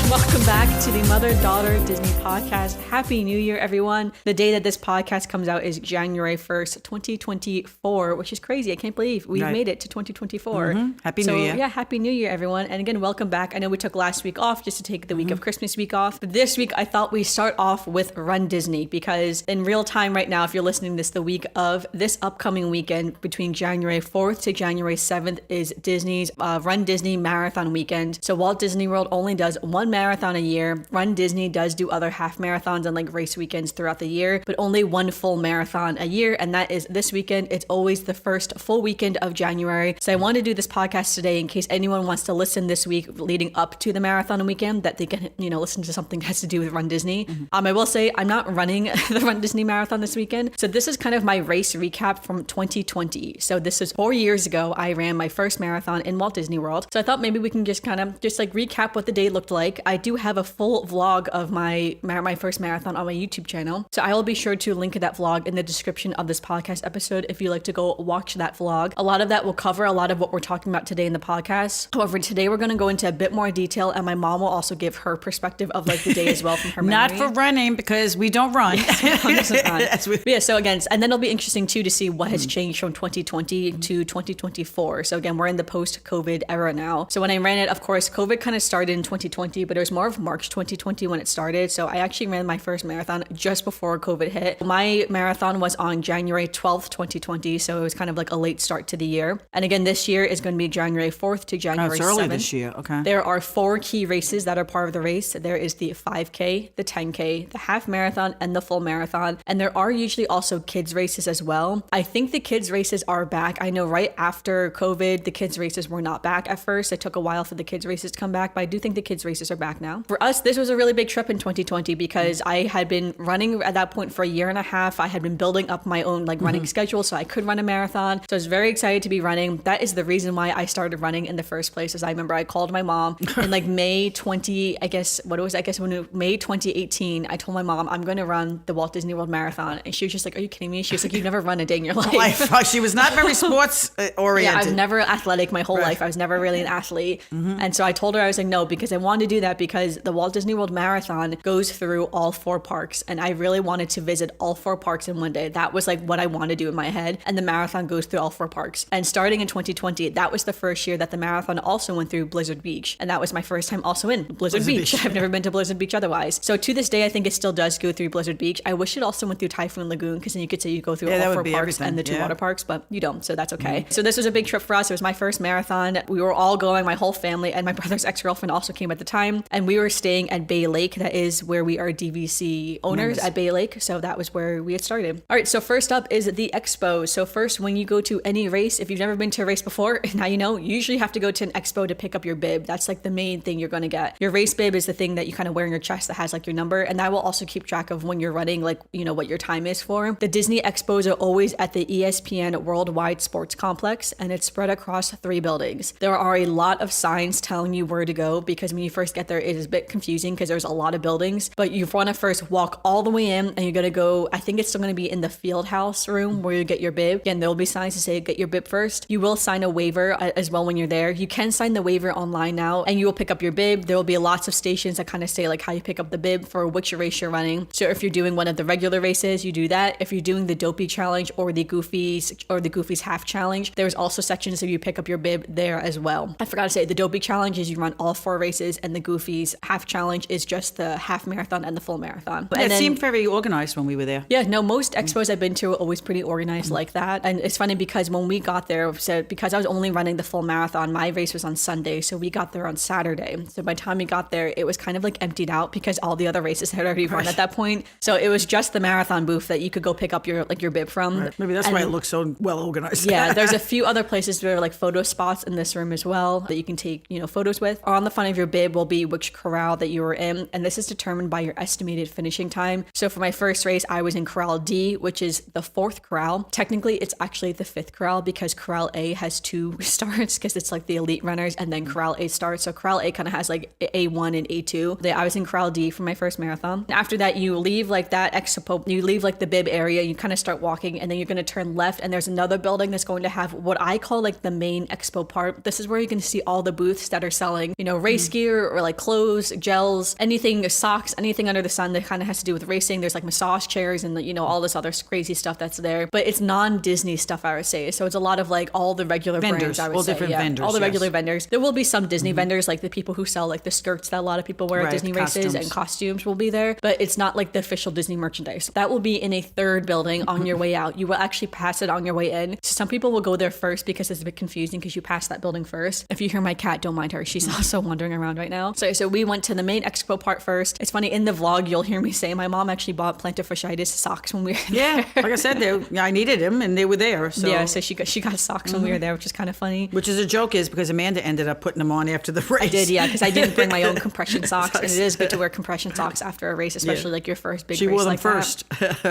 Welcome back to the Mother-Daughter Disney Podcast. Happy New Year, everyone. The day that this podcast comes out is January 1st, 2024, which is crazy. I can't believe we've made it to 2024. Mm-hmm. Happy New Year. Yeah, Happy New Year, everyone. And again, welcome back. I know we took last week off just to take the week of Christmas week off. But this week, I thought we'd start off with Run Disney because in real time right now, if you're listening to this, the week of this upcoming weekend between January 4th to January 7th is Disney's Run Disney Marathon weekend. So Walt Disney World only does one marathon a year. Run Disney does do other half marathons and like race weekends throughout the year, but only one full marathon a year, and that is this weekend. It's always the first full weekend of January. So I want to do this podcast today in case anyone wants to listen this week leading up to the marathon weekend, that they can, listen to something that has to do with Run Disney. I will say I'm not running the Run Disney Marathon this weekend. So this is kind of my race recap from 2020. So this is 4 years ago. I ran my first marathon in Walt Disney World. So I thought maybe we can just recap what the day looked like. I do have a full vlog of my first marathon on my YouTube channel. So I will be sure to link that vlog in the description of this podcast episode if you like to go watch that vlog. A lot of that will cover a lot of what we're talking about today in the podcast. However, today we're going to go into a bit more detail, and my mom will also give her perspective of like the day as well from her memory. Not for running, because we don't run. Yeah, so again, and then it'll be interesting too to see what has changed from 2020 to 2024. So again, we're in the post-COVID era now. So when I ran it, of course, COVID kind of started in 2020, but it was more of March 2020 when it started. So I actually ran my first marathon just before COVID hit. My marathon was on January 12th, 2020. So it was kind of like a late start to the year. And again, this year is going to be January 4th to January 7th. It's early this year. Okay. There are 4 key races that are part of the race. There is the 5K, the 10K, the half marathon, and the full marathon. And there are usually also kids races as well. I think the kids races are back. I know right after COVID, the kids races were not back at first. It took a while for the kids races to come back, but I do think the kids races are back now. For us, this was a really big trip in 2020 because I had been running at that point for a year and a half. I had been building up my own running schedule so I could run a marathon. So I was very excited to be running. That is the reason why I started running in the first place. As I remember, I called my mom in May 2018. I told my mom, I'm going to run the Walt Disney World Marathon. And she was just like, are you kidding me? She was like, you've never run a day in your life. She was not very sports oriented. Yeah, I was never athletic my whole life. I was never really an athlete. And so I told her, I was like, no, because I wanted to do that because the Walt Disney World Marathon goes through all 4 parks. And I really wanted to visit all 4 parks in one day. That was what I wanted to do in my head. And the marathon goes through all 4 parks. And starting in 2020, that was the first year that the marathon also went through Blizzard Beach. And that was my first time also in Blizzard Beach. I've never been to Blizzard Beach otherwise. So to this day, I think it still does go through Blizzard Beach. I wish it also went through Typhoon Lagoon because then you could say you go through all 4 parks and the 2 water parks, but you don't. So that's okay. So this was a big trip for us. It was my first marathon. We were all going, my whole family, and my brother's ex-girlfriend also came at the time. And we were staying at Bay Lake. That is where we are DVC owners at Bay Lake. So that was where we had started. All right. So first up is the expo. So first, when you go to any race, if you've never been to a race before, now you know, you usually have to go to an expo to pick up your bib. That's the main thing you're going to get. Your race bib is the thing that you kind of wear in your chest that has your number. And that will also keep track of when you're running, what your time is for. The Disney expos are always at the ESPN Worldwide Sports Complex, and it's spread across 3 buildings. There are a lot of signs telling you where to go because when you first get there, it is a bit confusing because there's a lot of buildings, but you want to first walk all the way in and you're going to go, I think it's still going to be in the field house room where you get your bib. Again, there will be signs to say get your bib first. You will sign a waiver as well when you're there. You can sign the waiver online now and you will pick up your bib. There will be lots of stations that kind of say how you pick up the bib for which race you're running. So if you're doing one of the regular races, you do that. If you're doing the Dopey Challenge or the Goofy's Half Challenge, there's also sections where you pick up your bib there as well. I forgot to say, the Dopey Challenge is you run all 4 races and the Goofy's Half Challenge is just the half marathon and the full marathon. Yeah, it seemed very organized when we were there. Yeah, no, most expos I've been to are always pretty organized like that. And it's funny because when we got there, so because I was only running the full marathon, my race was on Sunday. So we got there on Saturday. So by the time we got there, it was kind of emptied out because all the other races had already run at that point. So it was just the marathon booth that you could go pick up your bib from. Right. Maybe that's why it looks so well organized. Yeah, there's a few other places that are photo spots in this room as well that you can take, photos with. On the front of your bib will be which corral that you were in, and this is determined by your estimated finishing time. So for my first race, I was in Corral D, which is the 4th corral. Technically, it's actually the 5th corral because Corral A has 2 starts because it's the elite runners, and then Corral A starts. So Corral A kind of has A1 and A2. I was in Corral D for my first marathon. After that, you leave that expo, you leave the bib area, you kind of start walking, and then you're going to turn left, and there's another building that's going to have what I call the main expo part. This is where you can see all the booths that are selling, race gear or clothes, gels, anything, socks, anything under the sun that kind of has to do with racing. There's like massage chairs and, you know, all this other crazy stuff that's there. But it's non-Disney stuff, I would say. So it's a lot of like all the regular Vendors, brands, I would all say. different vendors, all the regular yes. vendors. There will be some Disney vendors, like the people who sell like the skirts that a lot of people wear at Right, Disney races, costumes. and costumes will be there. But it's not like the official Disney merchandise. That will be in a third building on your way out. You will actually pass it on your way in. So some people will go there first because it's a bit confusing because you pass that building first. If you hear my cat, don't mind her. She's also wandering around right now. So we went to the main expo part first. It's funny, in the vlog, you'll hear me say my mom actually bought plantar fasciitis socks when we were there. Yeah, like I said, I needed them and they were there. So. Yeah, so she got socks when we were there, which is kind of funny. Which is a joke is because Amanda ended up putting them on after the race. I did, yeah, because I didn't bring my own compression socks, and it is good to wear compression socks after a race, especially like your first big race. She wore them like first.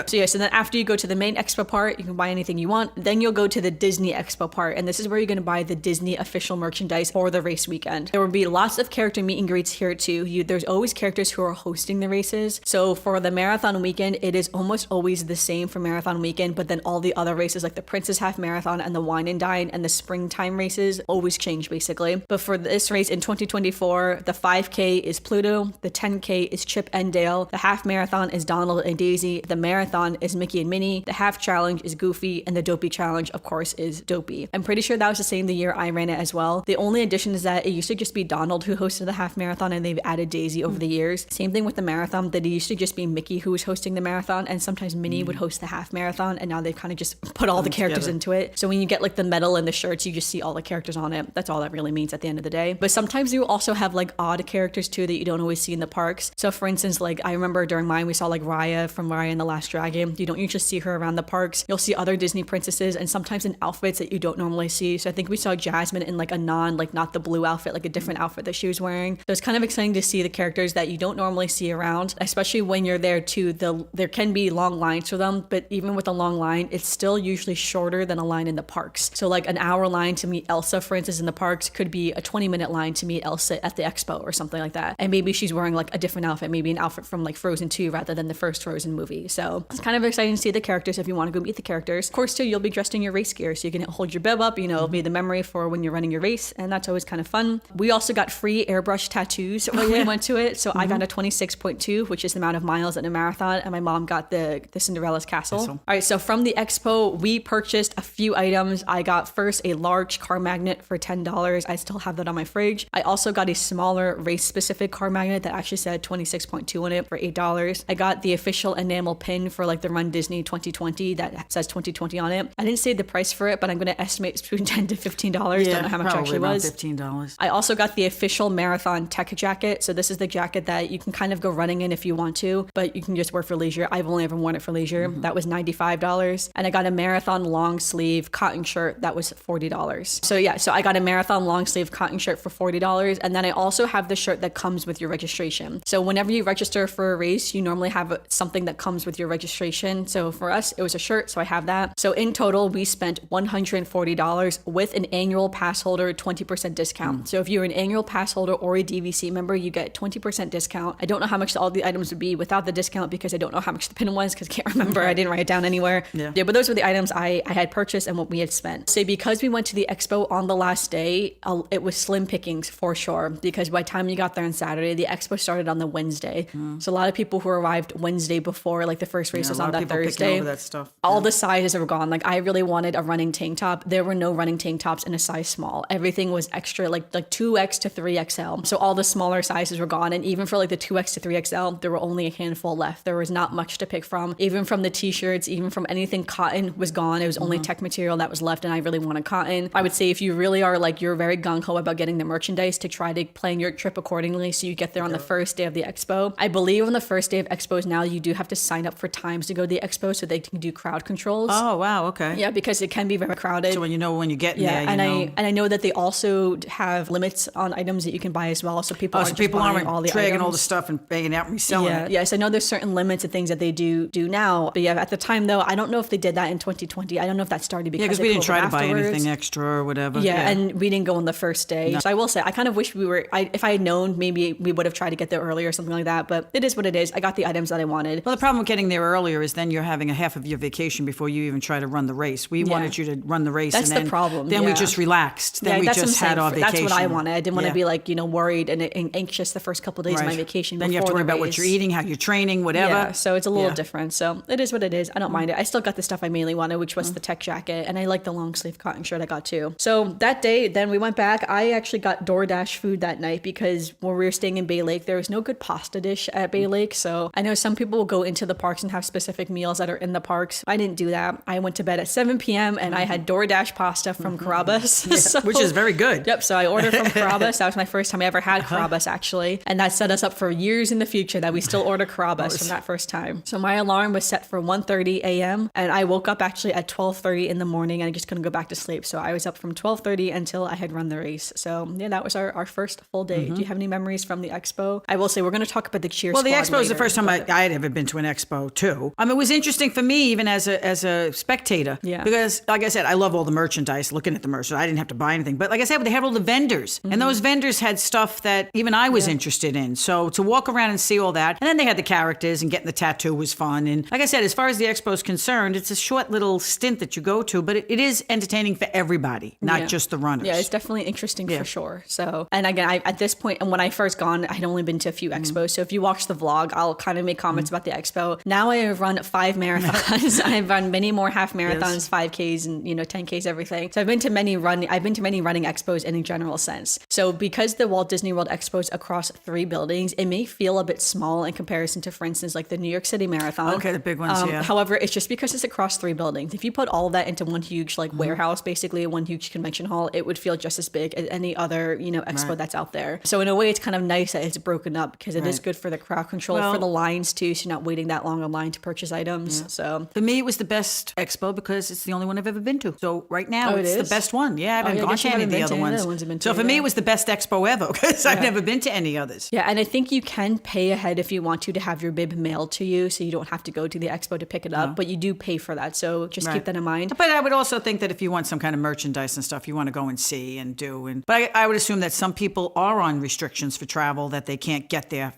So yeah, so then after you go to the main expo part, you can buy anything you want. Then you'll go to the Disney expo part, and this is where you're going to buy the Disney official merchandise for the race weekend. There will be lots of character meet and greets here too. There's always characters who are hosting the races. So for the marathon weekend, it is almost always the same for marathon weekend, but then all the other races like the Princess Half Marathon and the Wine and Dine and the springtime races always change basically. But for this race in 2024, the 5K is Pluto, the 10K is Chip and Dale, the half marathon is Donald and Daisy, the marathon is Mickey and Minnie, the half challenge is Goofy, and the Dopey challenge, of course, is Dopey. I'm pretty sure that was the same the year I ran it as well. The only addition is that it used to just be Donald who hosted the half marathon, and they've added Daisy over the years. Same thing with the marathon, that it used to just be Mickey who was hosting the marathon, and sometimes Minnie would host the half marathon, and now they've kind of just put all the characters together. into it. So when you get like the medal and the shirts, you just see all the characters on it. That's all that really means at the end of the day. But sometimes you also have like odd characters too that you don't always see in the parks. So for instance, like I remember during mine, we saw like Raya from Raya and the Last Dragon. You don't usually see her around the parks. You'll see other Disney princesses and sometimes in outfits that you don't normally see. So I think we saw Jasmine in like a not the blue outfit, like a different outfit that she was wearing. So it's kind of exciting to see the characters that you don't normally see around, especially when you're there too. There can be long lines for them, but even with a long line, it's still usually shorter than a line in the parks. So like an hour line to meet Elsa, for instance, in the parks could be a 20-minute line to meet Elsa at the expo or something like that. And maybe she's wearing like a different outfit, maybe an outfit from like Frozen 2 rather than the first Frozen movie. So it's kind of exciting to see the characters if you want to go meet the characters. Of course, too, you'll be dressed in your race gear, so you can hold your bib up, you know, it'll be the memory for when you're running your race, and that's always kind of fun. We also got free airbrush tattoos when we went to it. So I got a 26.2, which is the amount of miles in a marathon, and my mom got the Cinderella's castle. All right, so from the expo, we purchased a few items. I got first a large car magnet for $10. I still have that on my fridge. I also got a smaller race-specific car magnet that actually said 26.2 on it for $8. I got the official enamel pin for like the Run Disney 2020 that says 2020 on it. I didn't say the price for it, but I'm going to estimate it's between $10 to $15. Don't know how much it actually was. $15. I also got the official marathon tech jacket. So this is the jacket that you can kind of go running in if you want to, but you can just wear for leisure. I've only ever worn it for leisure. That was $95. And I got a marathon long sleeve cotton shirt that was $40. So yeah, so I got a marathon long sleeve cotton shirt for $40. And then I also have the shirt that comes with your registration. So whenever you register for a race, you normally have something that comes with your registration. So for us, it was a shirt. So I have that. So in total, we spent $140 with an annual pass holder 20% discount. So if you're an annual pass holder or a DVC member, you get 20% discount. I don't know how much all the items would be without the discount because I don't know how much the pin was because I can't remember. I didn't write it down anywhere. Yeah, but those were the items I had purchased and what we had spent. So because we went to the expo on the last day, it was slim pickings for sure, because by the time you got there on Saturday, the expo started on the Wednesday. So a lot of people who arrived Wednesday before, like the first race was on that Thursday. That stuff. All the sizes were gone. Like I really wanted a running tank top. There were no running tank tops in a size small. Everything was extra, like 2X to 3XL. So all the smaller sizes were gone. And even for like the 2X to 3XL, there were only a handful left. There was not much to pick from. Even from the t-shirts, even from anything cotton was gone. It was only tech material that was left, and I really wanted cotton. I would say if you really are like, you're very gung-ho about getting the merchandise, to try to plan your trip accordingly so you get there on the first day of the expo. I believe on the first day of expos now, you do have to sign up for times to go to the expo so they can do crowd controls. Oh, wow. Okay. Yeah, because it can be very crowded. So when you get there, I know that they also have limits on items that you can buy as well. So people aren't all the dragging items. all the stuff and banging out and reselling it. Yes, I know there's certain limits of things that they do now. But yeah, at the time though, I don't know if they did that in 2020. I don't know if that started because we didn't try to afterwards. buy anything extra or whatever. Yeah, and we didn't go on the first day. No. So I will say, I kind of wish if I had known, maybe we would have tried to get there earlier or something like that. But it is what it is. I got the items that I wanted. Well, the problem with getting there earlier is then you're having a half of your vacation before you even try to run the race. We wanted you to run the race. That's and then, the problem. Then we just relaxed. Then we just had our vacation. That's what I wanted. I didn't want to be like, worried and anxious the first couple of days of my vacation. Then you have to worry about what you're eating, how you're training, whatever. Yeah, so it's a little different. So it is what it is. I don't mind it. I still got the stuff I mainly wanted, which was the tech jacket, and I like the long sleeve cotton shirt I got too. So that day, then we went back. I actually got DoorDash food that night because when we were staying in Bay Lake, there was no good pasta dish at Bay Lake. So I know some people will go into the parks and have specific meals that are in the parks. I didn't do that. I went to bed at 7 p.m. and I had DoorDash pasta from Carrabba's. So, which is very good. Yep. So I ordered from Carrabba's. That was my first time I ever had Carrabba's, actually. And that set us up for years in the future that we still order Carrabba's from that first time. So my alarm was set for 1:30 a.m. and I woke up actually at 12:30 in the morning and I just couldn't go back to sleep. So I was up from 12:30 until I had run the race. So yeah, that was our first full day. Do you have any memories from the expo? I will say we're going to talk about the cheer squad Well, the expo later, is the first time I had ever been to an expo too. It was interesting for me even as a spectator. Yeah. Because like I said, I love all the merchandise, looking at the merchandise. I didn't have to buy anything. But like I said, they had all the vendors. And those vendors had stuff that even I was interested in. So to walk around and see all that. And then they had the characters and getting the tattoo was fun. And like I said, as far as the expo is concerned, it's a short little stint that you go to, but it is entertaining for everybody, not just the runners. Yeah, it's definitely interesting for sure. So, and again, at this point, and when I first gone, I had only been to a few expos. So if you watch the vlog, I'll kind of make comments about the expo. Now I have run 5 marathons. I've run many more half marathons, 5Ks and 10Ks, everything. So I've been to many running expos in a general sense. So because the Walt Disney World Expo is across 3 buildings, it may feel a bit small in comparison to, for instance, like the New York City Marathon. Okay, the big ones, yeah. However, it's just because it's across 3 buildings. If you put all of that into one huge warehouse, basically one huge convention hall, it would feel just as big as any other expo that's out there. So in a way, it's kind of nice that it's broken up because it is good for the crowd control, for the lines too, so you're not waiting that long online to purchase items. So for me, it was the best expo because it's the only one I've ever been to. So right now, it's the best one. Yeah, I haven't gone to any of the other ones. So for me, it was the best expo ever because I've never been to any others. Yeah, and I think you can pay ahead if you want to have your bib mailed to you, so you don't have to go to the expo to pick it up, but you do pay for that. So just keep that in mind. But I would also think that if you want some kind of merchandise and stuff, you want to go and see and do. But I would assume that some people are on restrictions for travel that they can't get there,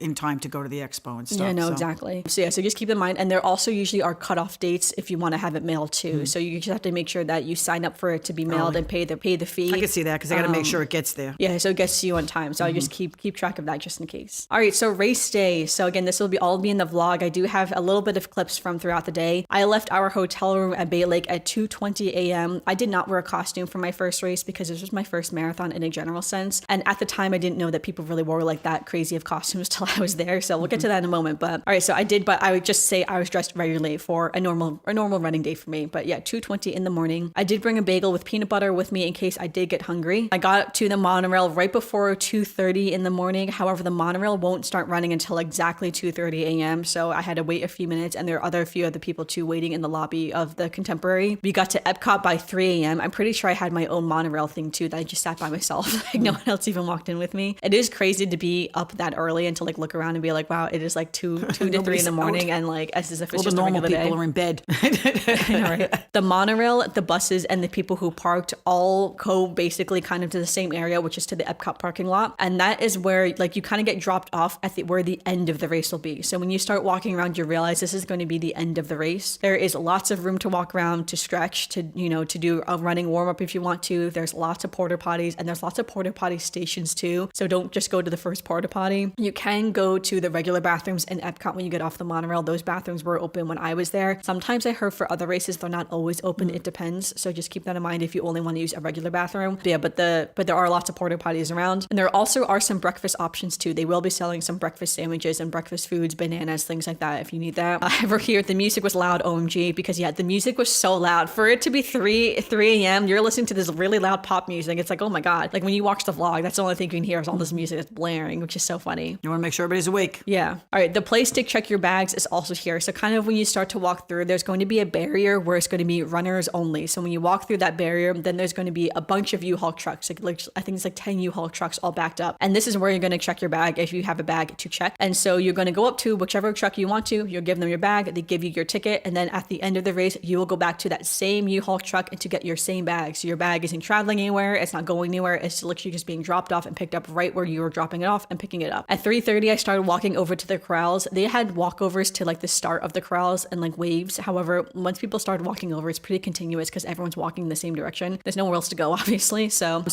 in time to go to the expo and stuff. Yeah, no, exactly. So just keep in mind. And there also usually are cutoff dates if you want to have it mailed too. So you just have to make sure that you sign up for it to be mailed and pay the fee. I can see that because I got to make sure it gets there. Yeah, so it gets to you on time. So I just keep track of that just in case. All right, so race day. So again, this will all be in the vlog. I do have a little bit of clips from throughout the day. I left our hotel room at Bay Lake at 2:20 a.m. I did not wear a costume for my first race because this was my first marathon in a general sense. And at the time, I didn't know that people really wore like that crazy of costumes till I was there. So we'll get to that in a moment. But all right, so I did, but I would just say I was dressed regularly for a normal running day for me. But yeah, 2:20 in the morning. I did bring a bagel with peanut butter with me in case I did get hungry. I got to the monorail right before 2:30 in the morning. However, the monorail won't start running until exactly 2:30 a.m. So I had to wait a few minutes, and there are a few other people too waiting in the lobby of the Contemporary. We got to Epcot by 3 a.m. I'm pretty sure I had my own monorail thing too that I just sat by myself. Like no one else even walked in with me. It is crazy to be up that early and to look around and be like, wow, it is like 2 to 3 in the morning, and like as if it's just a regular day. All the normal people are in bed. I know, right? The monorail, the buses, and the people who parked all go basically kind of to the same area, which is to the Epcot parking lot. And that is where like you kind of get dropped off at where the end of the race will be. So when you start walking around, you realize this is going to be the end of the race. There is lots of room to walk around, to stretch, to do a running warm up if you want to. There's lots of porta potties, and there's lots of porta potty stations too. So don't just go to the first porta potty. You can go to the regular bathrooms in Epcot when you get off the monorail. Those bathrooms were open when I was there. Sometimes I heard for other races they're not always open. It depends. So just keep that in mind if you only want to use a regular bathroom. But yeah, but there are lots of porta potties around, and there also are some breakfast options too. They will be selling some breakfast sandwiches and breakfast foods, bananas, things like that if you need that. Over here, the music was loud, OMG, because yeah, the music was so loud. For it to be 3 a.m., you're listening to this really loud pop music. It's like, oh my God. Like when you watch the vlog, that's the only thing you can hear is all this music that's blaring, which is so funny. You want to make sure everybody's awake. Yeah. All right. The place to check your bags is also here. So kind of when you start to walk through, there's going to be a barrier where it's going to be runners only. So when you walk through that barrier, then there's going to be a bunch of U-Haul trucks. Like I think it's like 10 U-Haul trucks all backed up. And this is where you're going to check your bag if you have a bag to check. And so you're going to go up to whichever truck you want to. You'll give them your bag. They give you your ticket. And then at the end of the race, you will go back to that same U-Haul truck and to get your same bag. So your bag isn't traveling anywhere. It's not going anywhere. It's literally just being dropped off and picked up right where you were dropping it off and picking it up. At 3:30, I started walking over to the corrals. They had walkovers to like the start of the corrals and like waves. However, once people started walking over, it's pretty continuous because everyone's walking in the same direction. There's nowhere else to go, obviously. So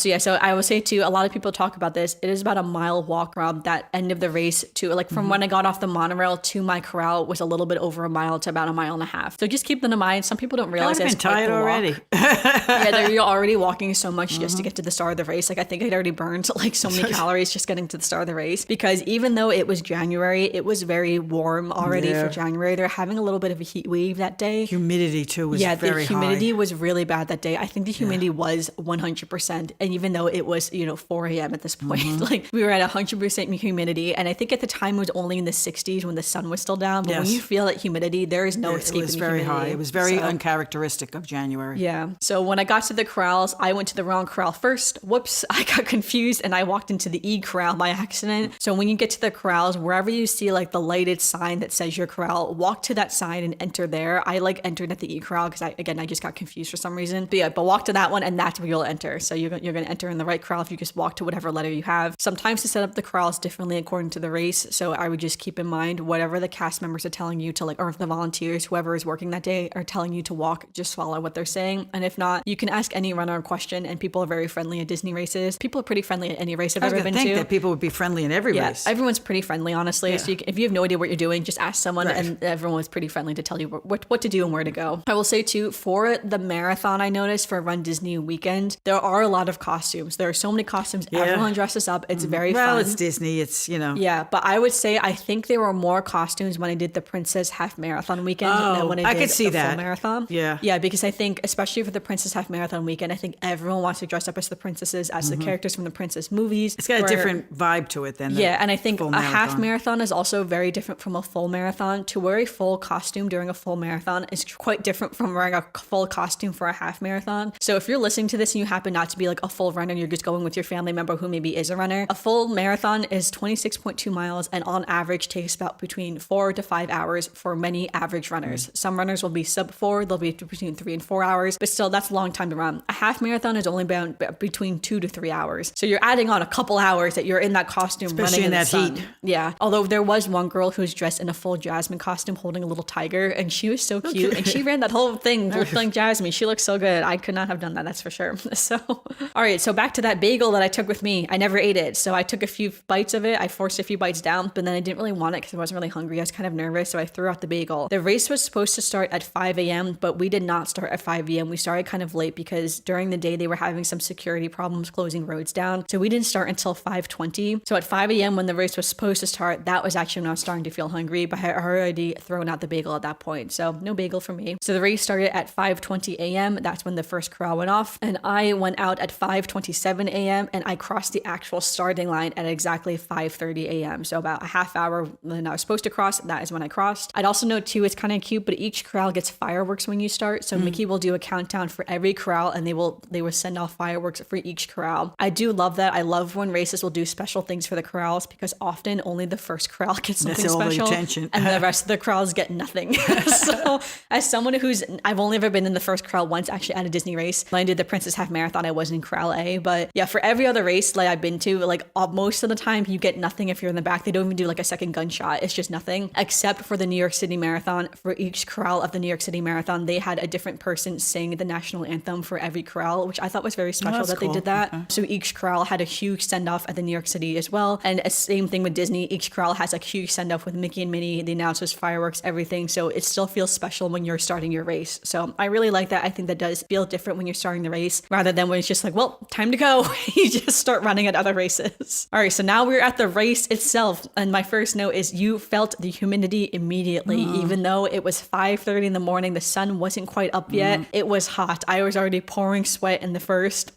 I would say too, a lot of people talk talk about this, it is about a mile walk around that end of the race to like from when I got off the monorail to my corral was a little bit over a mile to about a mile and a half. So just keep that in mind. Some people don't realize I've been tired already. Yeah, you're already walking so much just to get to the start of the race. Like I think I'd already burned like so many calories just getting to the start of the race, because even though it was January, it was very warm already for January. They're having a little bit of a heat wave that day. Humidity too was very high. Yeah, the humidity was really bad that day. I think the humidity was 100%. And even though it was, 4 a.m. at this point, like we were at 100% humidity. And I think at the time it was only in the 60s when the sun was still down. But when you feel that humidity, there is no escaping the humidity. It was very high. It was very uncharacteristic of January. Yeah. So when I got to the corrals, I went to the wrong corral first. Whoops. I got confused and I walked into the E corral by accident. So when you get to the corrals, wherever you see like the lighted sign that says your corral, walk to that sign and enter there. I like entered at the E corral because I just got confused for some reason. But walk to that one and that's where you'll enter. So you're going to enter in the right corral if you just walk to whatever letter you have. Sometimes to set up the corrals differently according to the race. So I would just keep in mind whatever the cast members are telling you to like, or the volunteers, whoever is working that day are telling you to walk, just follow what they're saying. And if not, you can ask any runner a question, and people are very friendly at Disney races. People are pretty friendly at any race I've ever been to. I think that people would be friendly in every race. Everyone's pretty friendly, honestly. Yeah. So if you have no idea what you're doing, just ask someone, and everyone was pretty friendly to tell you what to do and where to go. I will say too, for the marathon, I noticed for Run Disney weekend, there are a lot of costumes. There are so many costumes. Yeah. Everyone dresses up. It's very fun. Well, it's Disney. It's, Yeah, but I would say I think there were more costumes when I did the Princess Half Marathon weekend than when I did the full marathon. Yeah. Yeah, because I think, especially for the Princess Half Marathon weekend, I think everyone wants to dress up as the princesses, as the characters from the princess movies. It's got a different vibe to it than and I think a half marathon is also very different from a full marathon. To wear a full costume during a full marathon is quite different from wearing a full costume for a half marathon. So if you're listening to this and you happen not to be like a full runner, you're just going with your family member who maybe is a runner, a full marathon is 26.2 miles and on average takes about between 4 to 5 hours for many average runners. Some runners will be sub 4, they'll be between 3 and 4 hours, but still that's a long time to run. A half marathon is only between 2 to 3 hours. So you're adding on a couple hours that you're in that costume, especially running in that sun. heat. Yeah. Although there was one girl who's dressed in a full Jasmine costume holding a little tiger, and she was so cute. And she ran that whole thing looking like Jasmine. She looked so good. I could not have done that, that's for sure. So, all right. So back to that bagel that I took with me. I never ate it. So I took a few bites of it. I forced a few bites down, but then I didn't really want it because I wasn't really hungry. I was kind of nervous. So I threw out the bagel. The race was supposed to start at 5 a.m., but we did not start at 5 a.m. We started kind of late because during the day they were having some security problems closing roads down. So we didn't start until 5:20. So at 5 a.m. when the race was supposed to start, that was actually when I was starting to feel hungry, but I had already thrown out the bagel at that point. So no bagel for me. So the race started at 5:20 a.m. That's when the first corral went off. And I went out at 5:27 a.m. and I crossed the actual starting line at exactly 5:30 a.m. So about a half hour when I was supposed to cross, that is when I crossed. I'd also note too, it's kind of cute, but each corral gets fireworks when you start. So Mickey will do a countdown for every corral and they will send off fireworks for each corral. I do love that. I love when races will do special things for the corrals because often only the first corral gets something special and the rest of the corrals get nothing. So as someone I've only ever been in the first corral once actually at a Disney race. When I did the Princess Half Marathon, I was in corral A, but yeah, for every other race like I've been to, like most of the time you get nothing if you're in the back. They don't even do like a second gunshot. It's just nothing, except for the New York City Marathon. For each corral of the New York City Marathon, they had a different person sing the national anthem for every corral, which I thought was very special that cool. They did that. Okay. So each corral had a huge send-off at the New York City as well. And same thing with Disney. Each corral has a huge send-off with Mickey and Minnie, the announcers, fireworks, everything. So it still feels special when you're starting your race. So I really like that. I think that does feel different when you're starting the race rather than when it's just like, well, time to go. You just start running at other races. All right, so now we're at the race itself. And my first note is you felt the humidity immediately, even though it was 5:30 in the morning. The sun wasn't quite up yet. It was hot. I was already pouring sweat in the first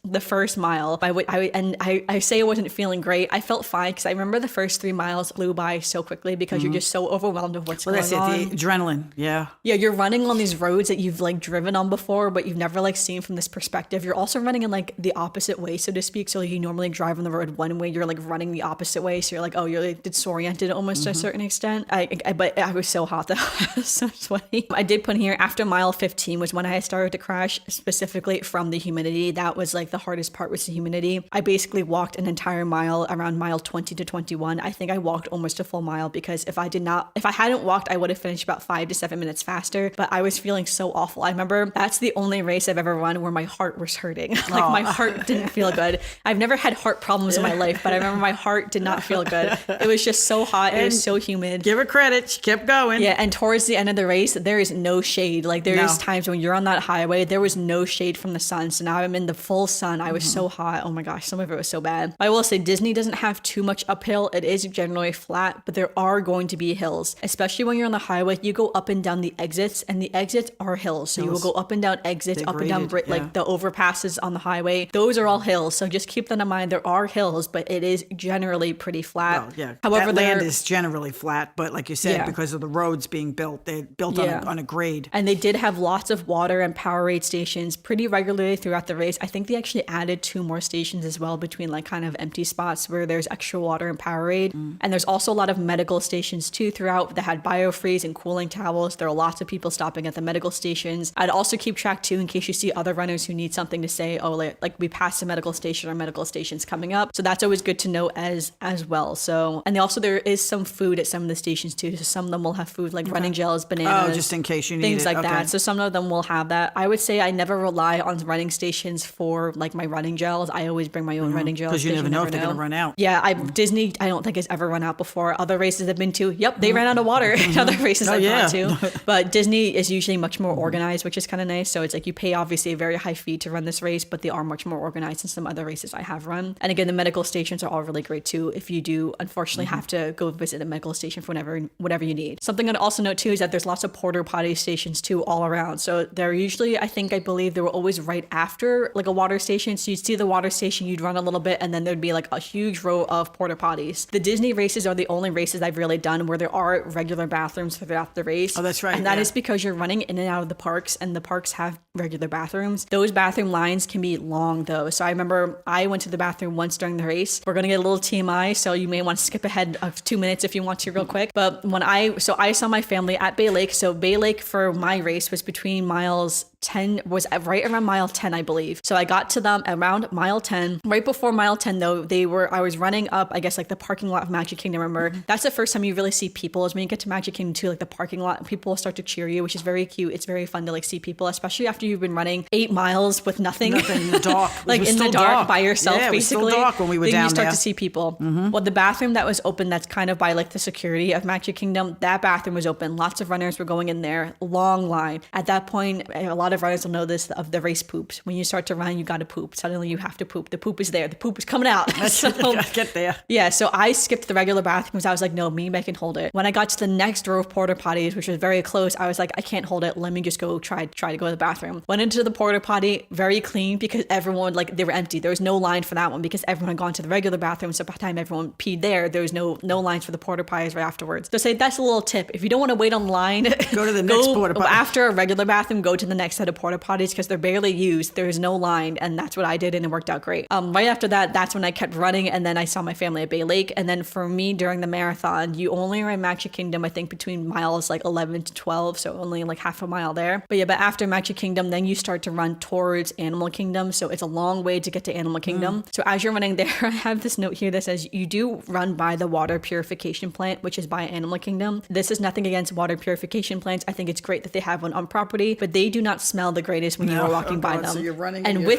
mile. I say I wasn't feeling great. I felt fine because I remember the first 3 miles flew by so quickly because you're just so overwhelmed with what's going on. Well, that's it, the adrenaline. Yeah. Yeah, you're running on these roads that you've like driven on before, but you've never like seen from this perspective. You're also running in like the opposite way, so to speak. So you normally drive on the road one way, you're like running the opposite way. So you're like, oh, you're like disoriented almost to a certain extent. But I was so hot that I was so sweaty. I did put here after mile 15 was when I started to crash, specifically from the humidity. That was like the hardest part was the humidity. I basically walked an entire mile around mile 20 to 21. I think I walked almost a full mile because if I hadn't walked, I would have finished about 5 to 7 minutes faster, but I was feeling so awful. I remember that's the only race I've ever run where my heart was hurting. Like my heart didn't feel good. I've never had heart problems in my life, but I remember my heart did not feel good. It was just so hot. It was so humid. Give her credit. She kept going. Yeah, and towards the end of the race, there is no shade. Like there's times when you're on that highway, there was no shade from the sun. So now I'm in the full sun. I was so hot. Oh my gosh, some of it was so bad. I will say Disney doesn't have too much uphill. It is generally flat, but there are going to be hills, especially when you're on the highway. You go up and down the exits, and the exits are hills. So you will go up and down exits, up and down like the overpasses on the highway. Those are all hills. So just keep that in mind. There are hills, but it is generally pretty flat. Well, yeah. However, that land is generally flat, but like you said, because of the roads being built, they're built on a grade. And they did have lots of water and Powerade stations pretty regularly throughout the race. I think they actually added 2 more stations as well between like kind of empty spots where there's extra water and Powerade. And there's also a lot of medical stations too throughout that had biofreeze and cooling towels. There are lots of people stopping at the medical stations. I'd also keep track too in case you see other runners who need something to say, oh, like we passed a medical station or medical station's coming up. So that's always good to know as well. So, and there is some food at some of the stations too. So some of them will have food like running gels, bananas. Oh, just in case you need things it. like that. So some of them will have that. I would say I never rely on running stations for like my running gels. I always bring my own running gels. Because you never know if they're going to run out. Yeah, Disney, I don't think has ever run out before. Other races I've been to, they ran out of water in other races I've gone to. But Disney is usually much more organized, which is kind of nice. So it's like you pay obviously a very high fee to run this race, but they are much more organized than some other races I have run. And again, the medical stations are all really great too if you do unfortunately have to go visit a medical station for whatever you need. Something I'd also note too is that there's lots of porta potty stations too all around. So they're usually, I believe they were always right after like a water station. So you'd see the water station, you'd run a little bit, and then there'd be like a huge row of porta potties. The Disney races are the only races I've really done where there are regular bathrooms throughout the race. Oh, that's right. And that is because you're running in and out of the parks, and the parks have regular bathrooms. Those bathroom lines can be long though. So I remember I went to the bathroom once during the race. We're going to get a little TMI, so you may want to skip ahead of 2 minutes if you want to real quick. But I saw my family at Bay Lake. So Bay Lake for my race was between miles 10, was right around mile 10, I believe. So I got to them around mile 10. Right before mile 10 though, I was running up, I guess like the parking lot of Magic Kingdom. Remember, that's the first time you really see people is when you get to Magic Kingdom too, like the parking lot, people will start to cheer you, which is very cute. It's very fun to like see people, especially after you've been running 8 miles with nothing in the dark, like in the dark by yourself, basically. It was still dark when we were down there. You start to see people. Well, the bathroom that was open, that's kind of by like the security of Magic Kingdom, that bathroom was open. Lots of runners were going in there, long line. At that point, a lot of runners will know this of the race poops. When you start to run, you got to poop. Suddenly you have to poop. The poop is there. The poop is coming out. So, get there. Yeah, so I skipped the regular bathrooms. I was like, no, me and Meg can hold it. When I got to the next row of porta potties, which was very close, I was like, I can't hold it. Let me just go try to go to the bathroom. Went into the porta potty, very clean because everyone, like, they were empty. There was no line for that one because everyone had gone to the regular bathroom. So by the time everyone peed there was no lines for the porta potties right afterwards. So that's a little tip. If you don't want to wait on line, go to the next porta potty. After a regular bathroom, go to the next set of porta potties because they're barely used. There's no line, and that's what I did, and it worked out great. Right after that, that's when I kept running, and then I saw my family at Bay Lake. And then for me during the marathon, you only are in Magic Kingdom, I think between miles like 11 to 12, so only like half a mile there. But after Magic Kingdom, then you start to run towards Animal Kingdom, so it's a long way to get to Animal Kingdom. So as you're running there, I have this note here that says you do run by the water purification plant, which is by Animal Kingdom. This is nothing against water purification plants. I think it's great that they have one on property, but they do not smell the greatest when you are walking by them. So you're running and with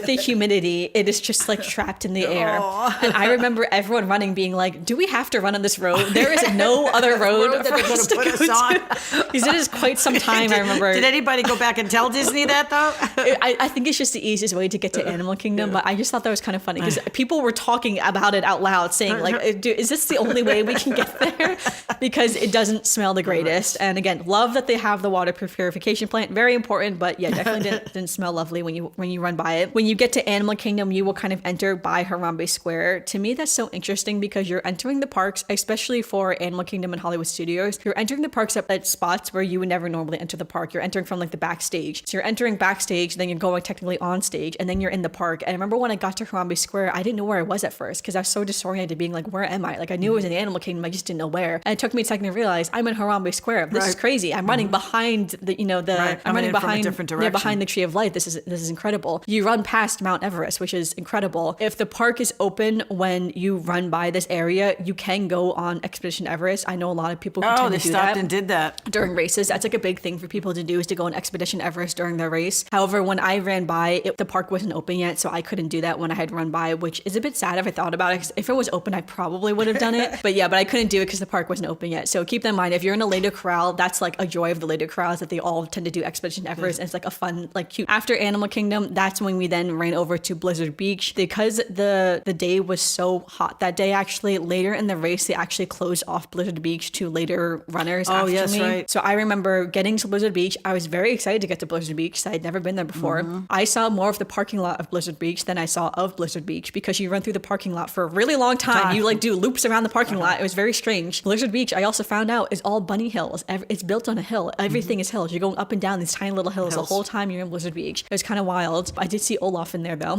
the humidity, it is just like trapped in the air. And I remember everyone running being like, do we have to run on this road? There is no other road for us to go to. Because it is quite some time, I remember. Did anybody go back and tell Disney that though? I think it's just the easiest way to get to Animal Kingdom, but I just thought that was kind of funny because people were talking about it out loud saying like, is this the only way we can get there? Because it doesn't smell the greatest. And again, love that they have the water purification plant. Very important, but yeah, definitely didn't smell lovely when you run by it. When you get to Animal Kingdom, you will kind of enter by Harambe Square. To me, that's so interesting because you're entering the parks, especially for Animal Kingdom and Hollywood Studios. You're entering the parks at spots where you would never normally enter the park. You're entering from like the backstage. So you're entering backstage, then you're going technically on stage, and then you're in the park. And I remember when I got to Harambe Square, I didn't know where I was at first because I was so disoriented being like, where am I? Like I knew it was in the Animal Kingdom, I just didn't know where. And it took me a second to realize I'm in Harambe Square. This is crazy. I'm running behind I'm running behind behind different direction. behind the Tree of Life. This is incredible. You run past Mount Everest, which is incredible. If the park is open when you run by this area, you can go on Expedition Everest. I know a lot of people who tend to do that. They stopped and did that during races. That's like a big thing for people to do, is to go on Expedition Everest during their race. However, when I ran by, the park wasn't open yet, so I couldn't do that when I had run by, which is a bit sad if I thought about it, because if it was open, I probably would have done it. But I couldn't do it because the park wasn't open yet. So keep that in mind. If you're in a later corral, that's like a joy of the later corrals, that they all tend to do Expedition Everest. And it's like a fun, like cute. After Animal Kingdom, that's when we then ran over to Blizzard Beach. Because the day was so hot that day, actually, later in the race, they actually closed off Blizzard Beach to later runners after me. Right. So I remember getting to Blizzard Beach. I was very excited to get to Blizzard Beach because I had never been there before. I saw more of the parking lot of Blizzard Beach than I saw of Blizzard Beach, because you run through the parking lot for a really long time. You like do loops around the parking lot. It was very strange. Blizzard Beach, I also found out, is all bunny hills. It's built on a hill. Everything is hills. You're going up and down these tiny little hills the whole time you're in Blizzard Beach. It was kind of wild. I did see Olaf in there though.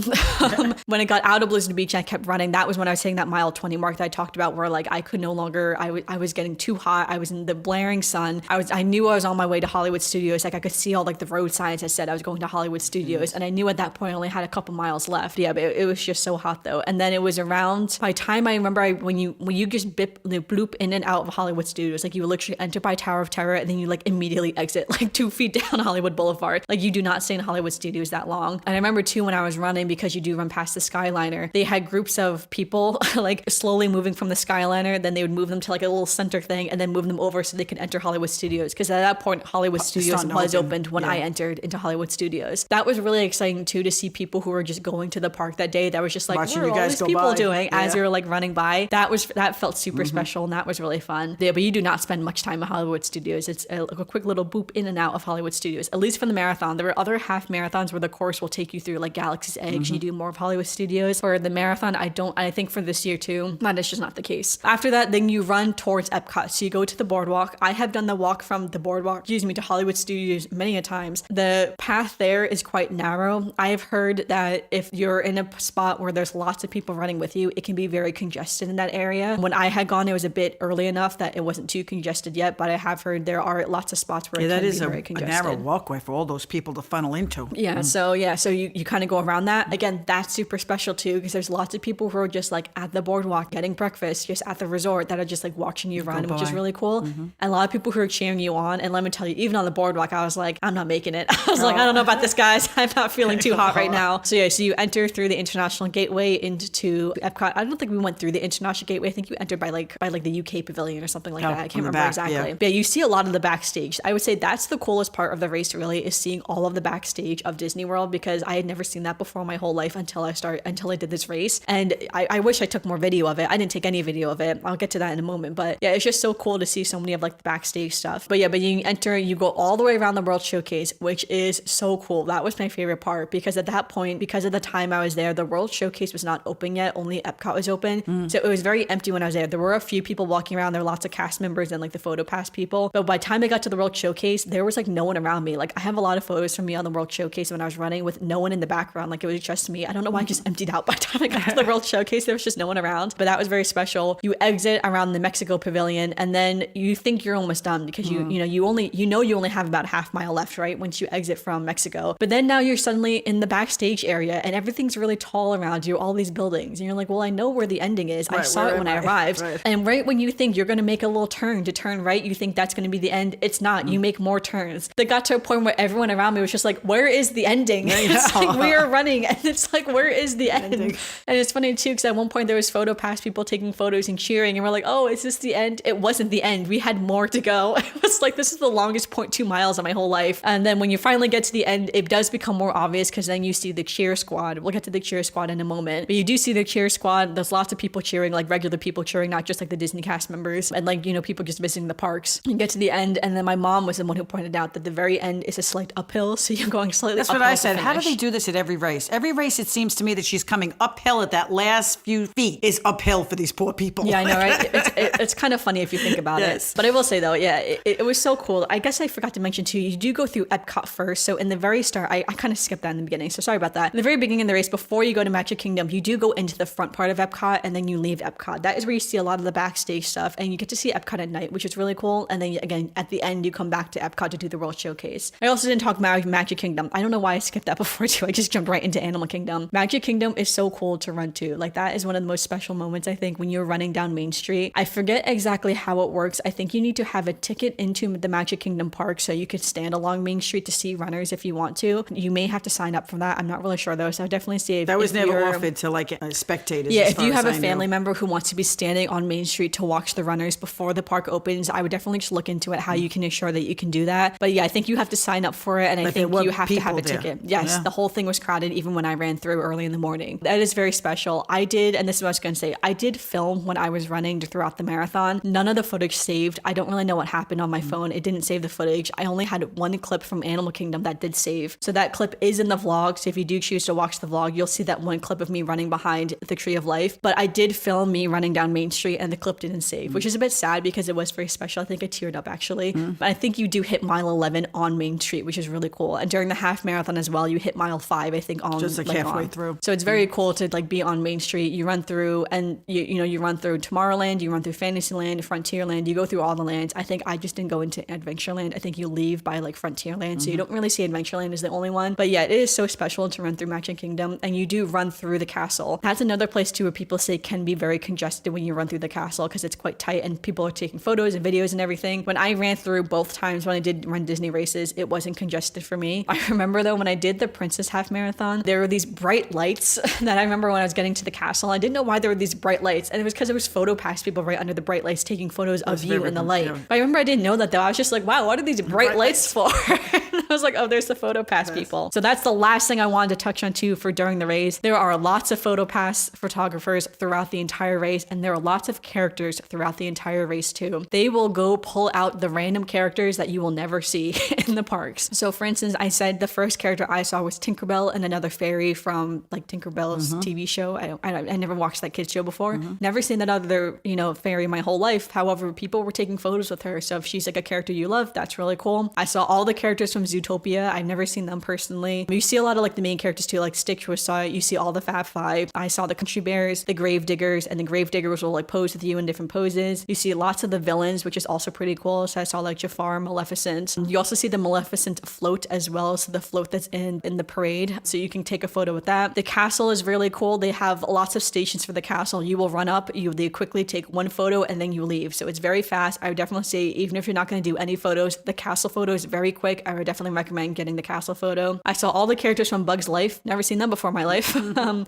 When I got out of Blizzard Beach, I kept running. That was when I was hitting that mile 20 mark that I talked about, where like I could no longer, I was getting too hot. I was in the blaring sun. I knew I was on my way to Hollywood Studios. Like I could see all like the road signs that said I was going to Hollywood Studios. And I knew at that point I only had a couple miles left. But it was just so hot though. And then it was around, by the time I remember, when you just bloop in and out of Hollywood Studios, like you would literally enter by Tower of Terror and then you like immediately exit like 2 feet down Hollywood Boulevard. Like you do not stay in Hollywood Studios that long. And I remember too, when I was running, because you do run past the Skyliner, they had groups of people like slowly moving from the Skyliner. Then they would move them to like a little center thing and then move them over so they could enter Hollywood Studios. Because at that point, Hollywood Studios was opened when I entered into Hollywood Studios. That was really exciting too, to see people who were just going to the park that day. That was just like, what are all these people doing as you were like running by? That felt super special, and that was really fun. But you do not spend much time at Hollywood Studios. It's a quick little boop in and out of Hollywood Studios, at least for the marathon. There were other half marathons where the course will take you through like Galaxy's Edge and you do more of Hollywood Studios. For the marathon, I think for this year too, that is just not the case. After that, then you run towards Epcot. So you go to the boardwalk. I have done the walk from the boardwalk, to Hollywood Studios many a times. The path there is quite narrow. I have heard that if you're in a spot where there's lots of people running with you, it can be very congested in that area. When I had gone, it was a bit early enough that it wasn't too congested yet, but I have heard there are lots of spots where it can be very congested. A narrow walkway for all those people to funnel into. So you kind of go around that. Again, that's super special too, because there's lots of people who are just like at the boardwalk getting breakfast, just at the resort, that are just like watching you run, which is really cool. And a lot of people who are cheering you on. And let me tell you, even on the boardwalk, I was like, I'm not making it. I was like, I don't know about this, guys. I'm not feeling too hot right now. So you enter through the International Gateway into Epcot. I don't think we went through the International Gateway. I think you entered by the UK Pavilion or something like that. I can't remember exactly. But you see a lot of the backstage. I would say that's the coolest part of the race, really, is seeing all of the backstage of Disney World, because I had never seen that before my whole life until I did this race. And I wish I took more video of it. I didn't take any video of it. I'll get to that in a moment. But it's just so cool to see so many of like the backstage stuff. But you enter, you go all the way around the World Showcase, which is so cool. That was my favorite part, because at that point, because of the time I was there, the World Showcase was not open yet. Only Epcot was open. So it was very empty when I was there. There were a few people walking around. There were lots of cast members and like the photo pass people. But by the time I got to the World Showcase, there was like no one around me. Like I have a lot of photos from me on the World Showcase when I was running with no one in the background. Like it was just me. I don't know why I just emptied out by the time I got to the World Showcase. There was just no one around. But that was very special. You exit around the Mexico Pavilion, and then you think you're almost done, because you only have about a half mile left, right, once you exit from Mexico. But then now you're suddenly in the backstage area, and everything's really tall around you, all these buildings, and you're like, well, I know where the ending is. I saw it when I arrived. And right when you think you're going to make a little turn to turn right, you think that's going to be the end. It's not. You make more turns. They got to a point where everyone around me was just like, where is the ending? It's like we are running, and it's like, where is the end? And it's funny too, because at one point there was photo pass people taking photos and cheering, and we're like, oh, is this the end? It wasn't the end. We had more to go. It was like, this is the longest 0.2 miles of my whole life. And then when you finally get to the end, it does become more obvious, because then you see the cheer squad. We'll get to the cheer squad in a moment, but you do see the cheer squad. There's lots of people cheering, like regular people cheering, not just like the Disney cast members and like, people just visiting the parks. You get to the end, and then my mom was the one who pointed out that the very end is a slight uphill, so you're going slightly uphill. That's what I said. How do they do this at every race? Every race, it seems to me that she's coming uphill at that last few feet is uphill for these poor people. Yeah, I know, right? It's kind of funny if you think about it. But I will say though, it was so cool. I guess I forgot to mention too, you do go through Epcot first. So in the very start, I kind of skipped that in the beginning, so sorry about that. In the very beginning of the race, before you go to Magic Kingdom, you do go into the front part of Epcot, and then you leave Epcot. That is where you see a lot of the backstage stuff, and you get to see Epcot at night, which is really cool. And then again, at the end, you come back to Epcot to do the World Showcase. I also didn't talk Magic Kingdom. I don't know why I skipped that before too. I just jumped right into Animal Kingdom. Magic Kingdom is so cool to run to. Like that is one of the most special moments, I think, when you're running down Main Street. I forget exactly how it works. I think you need to have a ticket into the Magic Kingdom park so you could stand along Main Street to see runners if you want to. You may have to sign up for that. I'm not really sure though. So I definitely see if that was if never you're- offered to like spectators. Yeah, as if far you as have a I family know. member who wants to be standing on Main Street to watch the runners before the park opens, I would definitely just look into it, how you can ensure that you can do that. But yeah, I think you have to sign up for it, and I But think there were you have to have a people there. ticket. Yes, Yeah. the whole thing was crowded even when I ran through early in the morning. That is very special. I did, and this is what I was going to say, I did film when I was running throughout the marathon. None of the footage saved. I don't really know what happened on my phone. It didn't save the footage. I only had one clip from Animal Kingdom that did save. So that clip is in the vlog. So if you do choose to watch the vlog, you'll see that one clip of me running behind the Tree of Life. But I did film me running down Main Street and the clip didn't save, which is a bit sad because it was very special. I think I teared up actually. But I think you do hit mile 11 on Main Street, which is really cool. And during the half marathon as well, you hit mile 5, I think, on Just like halfway on. through. So it's very cool to like be on Main Street. You run through and you run through Tomorrowland, you run through Fantasyland, Frontierland, you go through all the lands. I think I just didn't go into Adventureland. I think you leave by like Frontierland. So you don't really see Adventureland as the only one. But yeah, it is so special to run through Magic Kingdom, and you do run through the castle. That's another place too where people say can be very congested when you run through the castle because it's quite tight and people are taking photos and videos and everything. When I ran through both times when I did run Disney races, it wasn't congested for me. I remember though when I did the Princess Half Marathon, there were these bright lights that I remember when I was getting to the castle. I didn't know why there were these bright lights, and it was because there was photo pass people right under the bright lights taking photos of you in the light. Yeah. But I remember I didn't know that though. I was just like, wow, what are these bright lights for? I was like, oh, there's the photo pass people. So that's the last thing I wanted to touch on too for during the race. There are lots of photo pass photographers throughout the entire race, and there are lots of characters throughout the entire race too. They will go pull out the random characters that you will never see in the parks. So for instance, I said the first character I saw was Tinkerbell and another fairy from like Tinkerbell's TV show. I never watched that kids show before. Never seen that other, fairy my whole life. However, people were taking photos with her. So if she's like a character you love, that's really cool. I saw all the characters from Zootopia. I've never seen them personally. You see a lot of like the main characters too, like Stitch was saw it. You see all the Fab Five. I saw the Country Bears, the Grave Diggers, and the Grave Diggers will like pose with you in different poses. You see lots of the villains, which is also pretty cool. So I saw like Jafar, Maleficent. You also see the Maleficent float as well as the float that's in the parade. So you can take a photo with that. The castle is really cool. They have lots of stations for the castle. You will run up, they quickly take one photo and then you leave. So it's very fast. I would definitely say even if you're not going to do any photos, the castle photo is very quick. I would definitely recommend getting the castle photo. I saw all the characters from Bug's Life. Never seen them before in my life.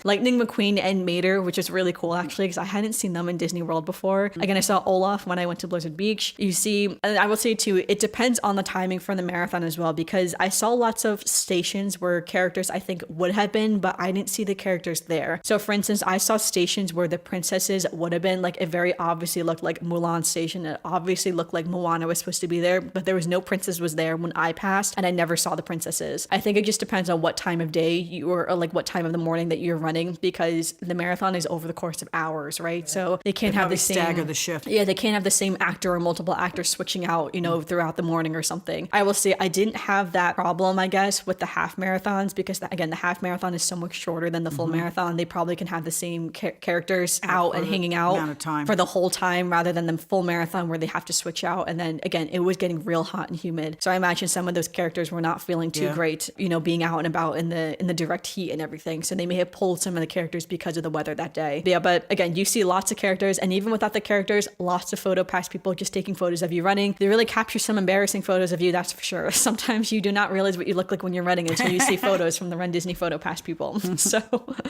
Lightning McQueen and Mater, which is really cool actually because I hadn't seen them in Disney World before. Again, I saw Olaf when I went to Blizzard Beach. You see, and I will say too, it depends on the timing for the marathon as well because I saw lots of stations where characters I think would have been, but I didn't see the characters there. So for instance, I saw stations where the princesses would have been, like it very obviously looked like Mulan station. It obviously looked like Moana was supposed to be there, but there was no princess was there when I passed and I never saw the princesses. I think it just depends on what time of day you or like what time of the morning that you're running because the marathon is over the course of hours, right? So they can't have the same stagger the shift. Yeah, they can't have the same actor or multiple actors switching out, throughout the morning or something. I will say I didn't have that problem, I guess, with the half marathons because again, the half marathon is so much shorter than the full marathon. They probably can have the same characters out and hanging out amount of time. for the whole time rather than the full marathon where they have to switch out. And then again, it was getting real hot and humid. So I imagine some of those characters were not feeling too great, being out and about in the direct heat and everything. So they may have pulled some of the characters because of the weather that day. But yeah, but again, you see lots of characters, and even without the characters, lots of photo pass people just taking photos of you running. They really capture some embarrassing photos of you, that's for sure. Sometimes you do not realize what you look like when you're running until you see photos from the Run Disney photo pass people. So,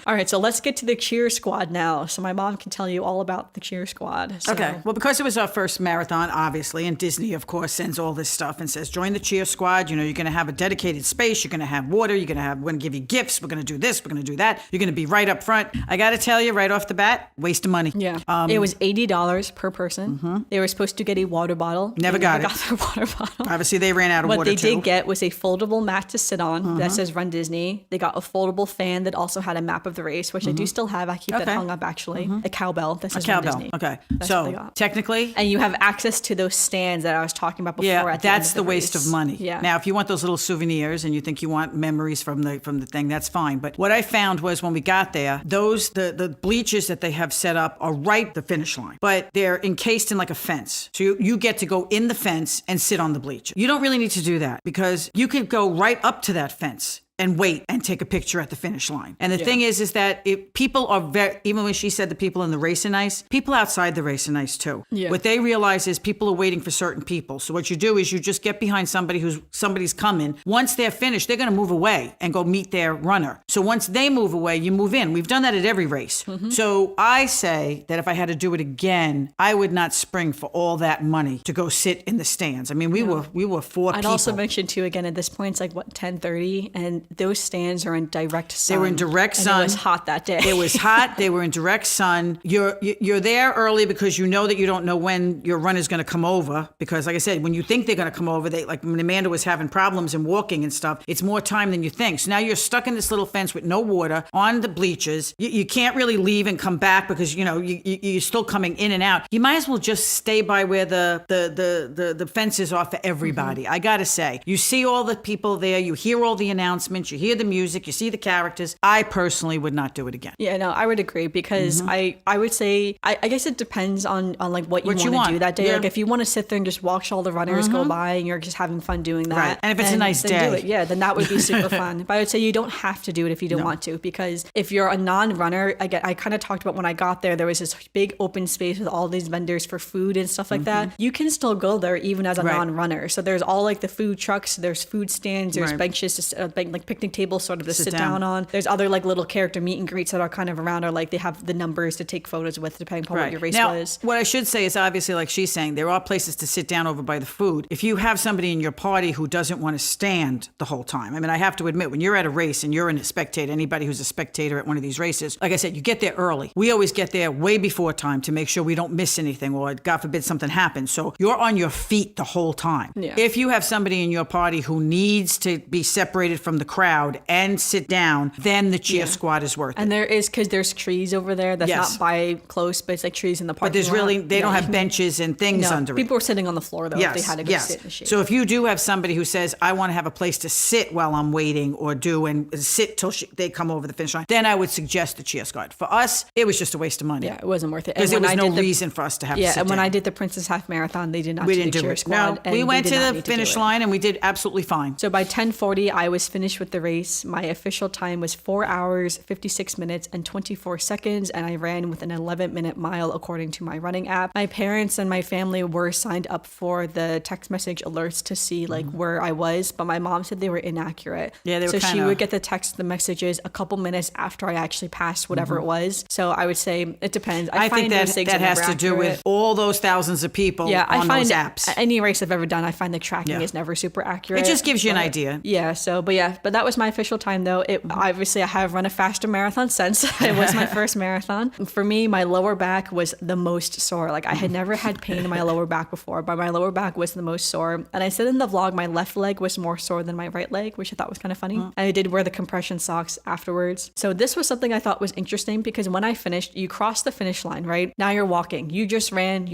all right, so let's get to the cheer squad now. So my mom can tell you all about the cheer squad. So. Okay. Well, because it was our first marathon, obviously, and Disney, of course, sends all this stuff and says, join the cheer squad. You're going to have a dedicated space. You're going to have water. We're going to give you gifts. We're going to do this. We're going to do that. You're going to be right up front. I got to tell you right off the bat, waste of money. Yeah. It was $80 per person. They were supposed to get a water bottle. Never They got got their water bottle. Obviously, they ran out of What water, they too. did get was a foldable mat to sit on that says Run Disney. They got a foldable fan that also had a map of the race, which I do still have. I keep that hung up actually. A cowbell that says Run Cowbell. Disney. Okay. That's what they So, got. technically, And you have access to those stands that I was talking about before. yeah, at that's the the waste race. of money. Yeah. Now, if you want those little souvenirs and you think you want memories from the thing, that's fine. But what I found was when we got there, the bleachers that they have set up are right the finish line, but they're encased in like a fence. So you get to go in the fence and sit on the bleacher. You don't really need to do that. that because you could go right up to that fence and wait and take a picture at the finish line. And the thing is that people are very, even when she said the people in the race are nice, people outside the race are nice too. Yeah. What they realize is people are waiting for certain people. So what you do is you just get behind somebody's coming. Once they're finished, they're going to move away and go meet their runner. So once they move away, you move in. We've done that at every race. So I say that if I had to do it again, I would not spring for all that money to go sit in the stands. I mean, we were four people. I'd also mention too, again, at this point, it's like 10:30 and those stands are in direct sun. They were in direct sun. And it was hot that day. It was hot. They were in direct sun. You're there early because you know that you don't know when your runner's going to come over. Because like I said, when you think they're going to come over, like when Amanda was having problems and walking and stuff, it's more time than you think. So now you're stuck in this little fence with no water on the bleachers. You can't really leave and come back because you're still coming in and out. You might as well just stay by where the fences are for everybody. I gotta say, you see all the people there, you hear all the announcements, you hear the music, you see the characters. I personally would not do it again. Yeah, no, I would agree because I would say I guess it depends on like what you want to do that day. Like if you want to sit there and just watch all the runners go by and you're just having fun doing that. Right. And if it's a nice day. Do it. Yeah, then that would be super fun. But I would say you don't have to do it if you don't want to, because if you're a non-runner, again, I kind of talked about when I got there was this big open space with all these vendors for food and stuff like that. You can still go there even as a non-runner. So there's all like the food trucks, there's food stands, there's benches to like picnic tables sort of to sit down on. There's other like little character meet and greets that are kind of around, or like they have the numbers to take photos with depending upon what your race was. What I should say is obviously, like she's saying, there are places to sit down over by the food. If you have somebody in your party who doesn't want to stand the whole time, I mean, I have to admit, when you're at a race and you're a spectator, anybody who's a spectator at one of these races, like I said, you get there early. We always get there way before time to make sure we don't miss anything or God forbid something happens. So you're on your feet the whole time. Yeah. If you have somebody in your party who needs to be separated from the crowd and sit down, then the cheer squad is worth it. And there is, because there's trees over there that's not by close, but it's like trees in the park. But there's really, they don't have benches and things under it. People were sitting on the floor though if they had to go sit in the shade. So if you do have somebody who says, I want to have a place to sit while I'm waiting or sit till they come over the finish line, then I would suggest the cheer squad. For us, it was just a waste of money. Yeah, it wasn't worth it. Because there was no reason for us to have to sit down. And when I did the Princess Half Marathon, they did not do the cheer squad. No, we went to the finish line and we did absolutely fine. So by 10:40, I was finished with the race. My official time was 4 hours, 56 minutes, and 24 seconds, and I ran with an 11-minute mile according to my running app. My parents and my family were signed up for the text message alerts to see like where I was, but my mom said they were inaccurate. Yeah, they were she would get the messages a couple minutes after I actually passed whatever it was. So I would say it depends. I think that has to do with all those thousands of people on those apps. Any race I've ever done, I find the tracking is never super accurate. It just gives you an idea. Yeah. So, but that was my official time though. Obviously I have run a faster marathon since. It was my first marathon. For me, my lower back was the most sore. Like I had never had pain in my lower back before, but my lower back was the most sore. And I said in the vlog, my left leg was more sore than my right leg, which I thought was kind of funny. And I did wear the compression socks afterwards. So this was something I thought was interesting because when I finished, you cross the finish line, right? Now you're walking. You just ran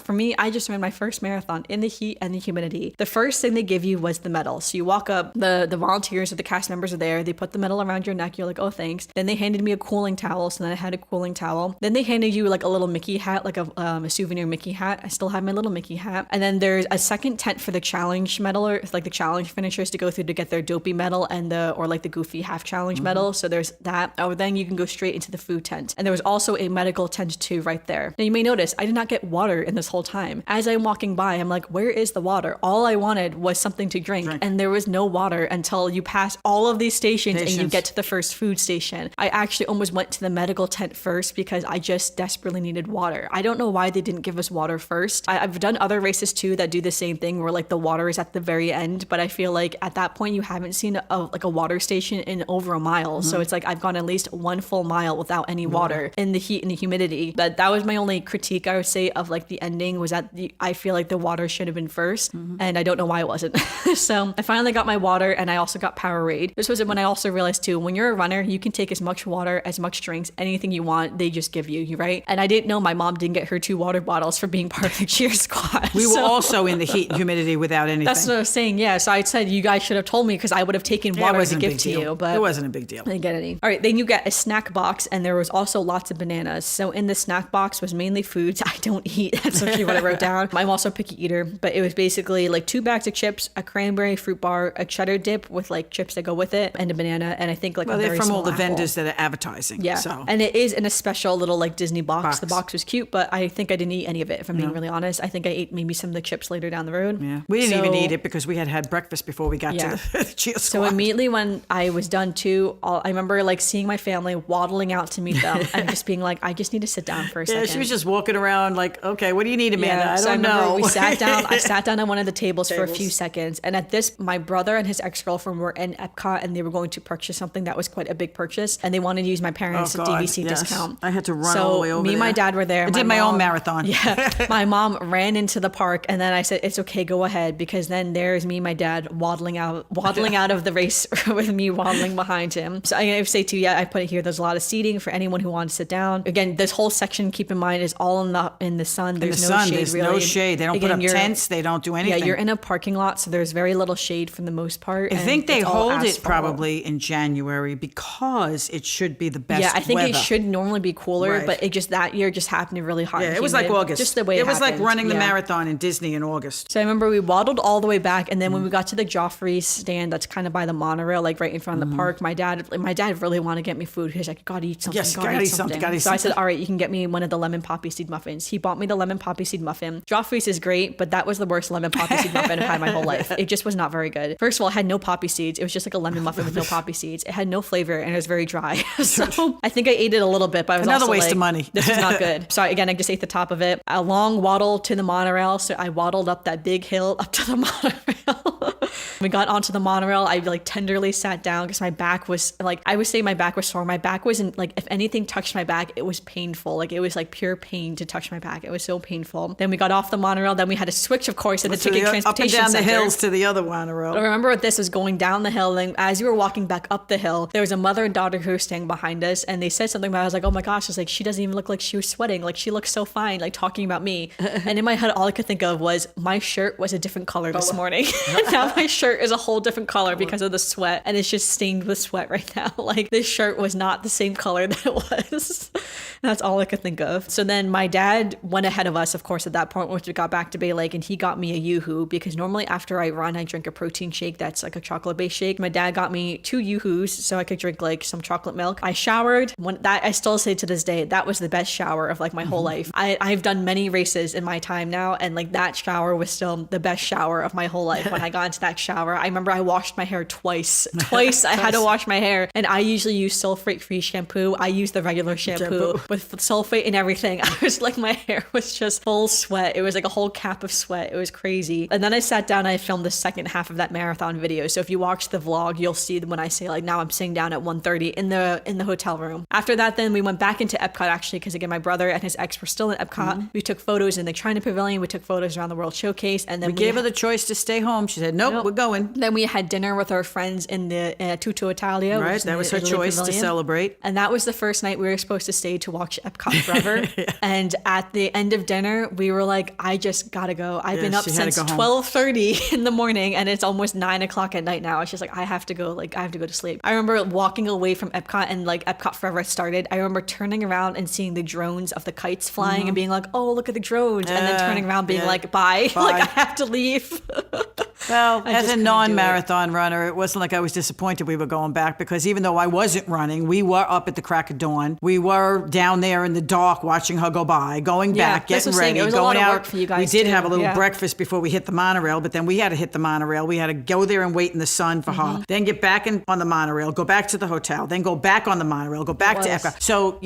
for me, I just ran my first marathon in the heat and the humidity. The first thing they give you was the medal. So you walk up, the volunteers or the cast members are there. They put the medal around your neck. You're like, oh, thanks. Then they handed me a cooling towel. So then I had a cooling towel. Then they handed you like a little Mickey hat, like a souvenir Mickey hat. I still have my little Mickey hat. And then there's a second tent for the challenge medal, or like the challenge finishers to go through to get their dopey medal and or like the goofy half challenge medal. So there's that. Or then you can go straight into the food tent. And there was also a medical tent too right there. Now you may notice I did not get water in this whole time. As I'm walking by, I'm like, where is the water? All I wanted was something to drink. And there was no water until you pass all of these stations and you get to the first food station. I actually almost went to the medical tent first because I just desperately needed water. I don't know why they didn't give us water first. I've done other races too that do the same thing where like the water is at the very end, but I feel like at that point you haven't seen a water station in over a mile. So it's like I've gone at least one full mile without any water in the heat and the humidity. But that was my only critique, I would say, of like the ending was that I feel like the water should have been first and I don't know why it wasn't. So I finally got my water and I also got Powerade Powerade. This was when I also realized too, when you're a runner, you can take as much water, as much drinks, anything you want, they just give you, right? And I didn't know my mom didn't get her 2 water bottles for being part of the cheer squad. We were also in the heat and humidity without anything. That's what I was saying, yeah. So I said, you guys should have told me because I would have taken water to give to you. But it wasn't a big deal. I didn't get any. All right, then you get a snack box, and there was also lots of bananas. So in the snack box was mainly foods I don't eat. That's actually what I wrote down. I'm also a picky eater, but it was basically like 2 bags of chips, a cranberry fruit bar, a cheddar dip with like chips that go with it, and a banana, and I think like they're from all the vendors that are advertising. Yeah, so. And it is in a special little like Disney box. The box was cute, but I think I didn't eat any of it, if I'm being really honest. I think I ate maybe some of the chips later down the road. Yeah, we didn't even eat it because we had breakfast before we got to the cheer squad. So immediately when I was done too, I remember like seeing my family waddling out to meet them and just being like, I just need to sit down for a second. Yeah, she was just walking around like, okay, what do you need, Amanda? Yeah, I don't know. We sat down. I sat down on one of the tables for a few seconds. And at this, my brother and his ex-girlfriend were in Epcot and they were going to purchase something that was quite a big purchase. And they wanted to use my parents' DVC discount. I had to run all the way over me and my dad were there. I did my own marathon. Yeah. My mom ran into the park and then I said, it's okay, go ahead. Because then there's me and my dad waddling out of the race with me waddling behind him. So I say to you, I put it here, there's a lot of seating for anyone who wants to sit down. Again, this whole section, keep in mind, is all in the sun. There's no shade, there's really. no shade. They don't put up tents. They don't do anything. Yeah, you're in a parking lot, so there's very little shade for the most part. I think they hold it probably in January because it should be the best Yeah, I think weather. it should normally be cooler, but it just that year just happened to be really hot. Yeah, it was like August. Just the way it was happened. like running the marathon in Disney in August. So I remember we waddled all the way back, and then when we got to the Joffrey's stand, that's kind of by the monorail, like right in front of the park. My dad really wanted to get me food. He was like, "Gotta eat something. Yes, gotta eat something." So I said, "All right, you can get me one of the lemon poppy seed muffins." He bought me the lemon poppy seed muffin. Joffrey's is great, but that was the worst lemon poppy seed muffin I've had my whole life. It just was not very good. First of all, it had no poppy seeds. It was just like a lemon muffin with no poppy seeds. It had no flavor and it was very dry. So I think I ate it a little bit, but I was another also waste like, of money. This is not good. So again, I just ate the top of it. A long waddle to the monorail. So I waddled up that big hill up to the monorail. We got onto the monorail. I like tenderly sat down because my back was like, I would say my back was sore. My back wasn't like, if anything touched my back, it was painful. Like it was like pure pain to touch my back. It was so painful. Then we got off the monorail. Then we had to switch, of course, at the ticket transportation up and down center. the hills to the other monorail. I remember what this was going down the hill. And as you were walking back up the hill, there was a mother and daughter who were standing behind us. And they said something about, I was like, oh my gosh, I was like, she doesn't even look like she was sweating. Like she looks so fine, like talking about me. And in my head, all I could think of was my shirt was a different color this morning. Now my shirt is a whole different color because of the sweat. And it's just stained with sweat right now. Like this shirt was not the same color that it was. That's all I could think of. So then my dad went ahead of us, of course, at that point, once we got back to Bay Lake, and he got me a Yoo-Hoo because normally after I run, I drink a protein shake that's like a chocolate-based shake. My dad got me 2 Yoo-Hoos so I could drink like some chocolate milk. I showered. I still say to this day, that was the best shower of like my whole life. I've done many races in my time now, and like that shower was still the best shower of my whole life. When I got into that shower, I remember I washed my hair twice. I had to wash my hair, and I usually use sulfate-free shampoo. I use the regular shampoo with sulfate and everything. I was like, my hair was just full sweat. It was like a whole cap of sweat. It was crazy. And then I sat down and I filmed the second half of that marathon video. So if you watch the vlog, you'll see when I say like, now I'm sitting down at 1:30 in the hotel room. After that, then we went back into Epcot actually, because again, my brother and his ex were still in Epcot. We took photos in the China Pavilion. We took photos around the World Showcase. And then we gave her the choice to stay home. She said, nope. We're going. Then we had dinner with our friends in the Tutto Italia. Right, that was her choice to celebrate. And that was the first night we were supposed to stay to watch Epcot Forever. And at the end of dinner, we were like, I just gotta go. I've been up since 12:30 in the morning and it's almost 9 o'clock at night now. It's just like, I have to go to sleep. I remember walking away from Epcot and like Epcot Forever started. I remember turning around and seeing the drones of the kites flying and being like, oh, look at the drones. And then turning around being like, bye. Like I have to leave. Well, as a non-marathon runner, it wasn't like I was disappointed we were going back, because even though I wasn't running, we were up at the crack of dawn. We were down there in the dark watching her go by, going back, getting ready, it was going a lot out. Of work for you guys we did too. have a little breakfast before we hit the monorail, but then we had to hit the monorail. We had to go there and wait in the sun for her, then get back on the monorail, go back to the hotel, then go back on the monorail, go back to Epcot. So,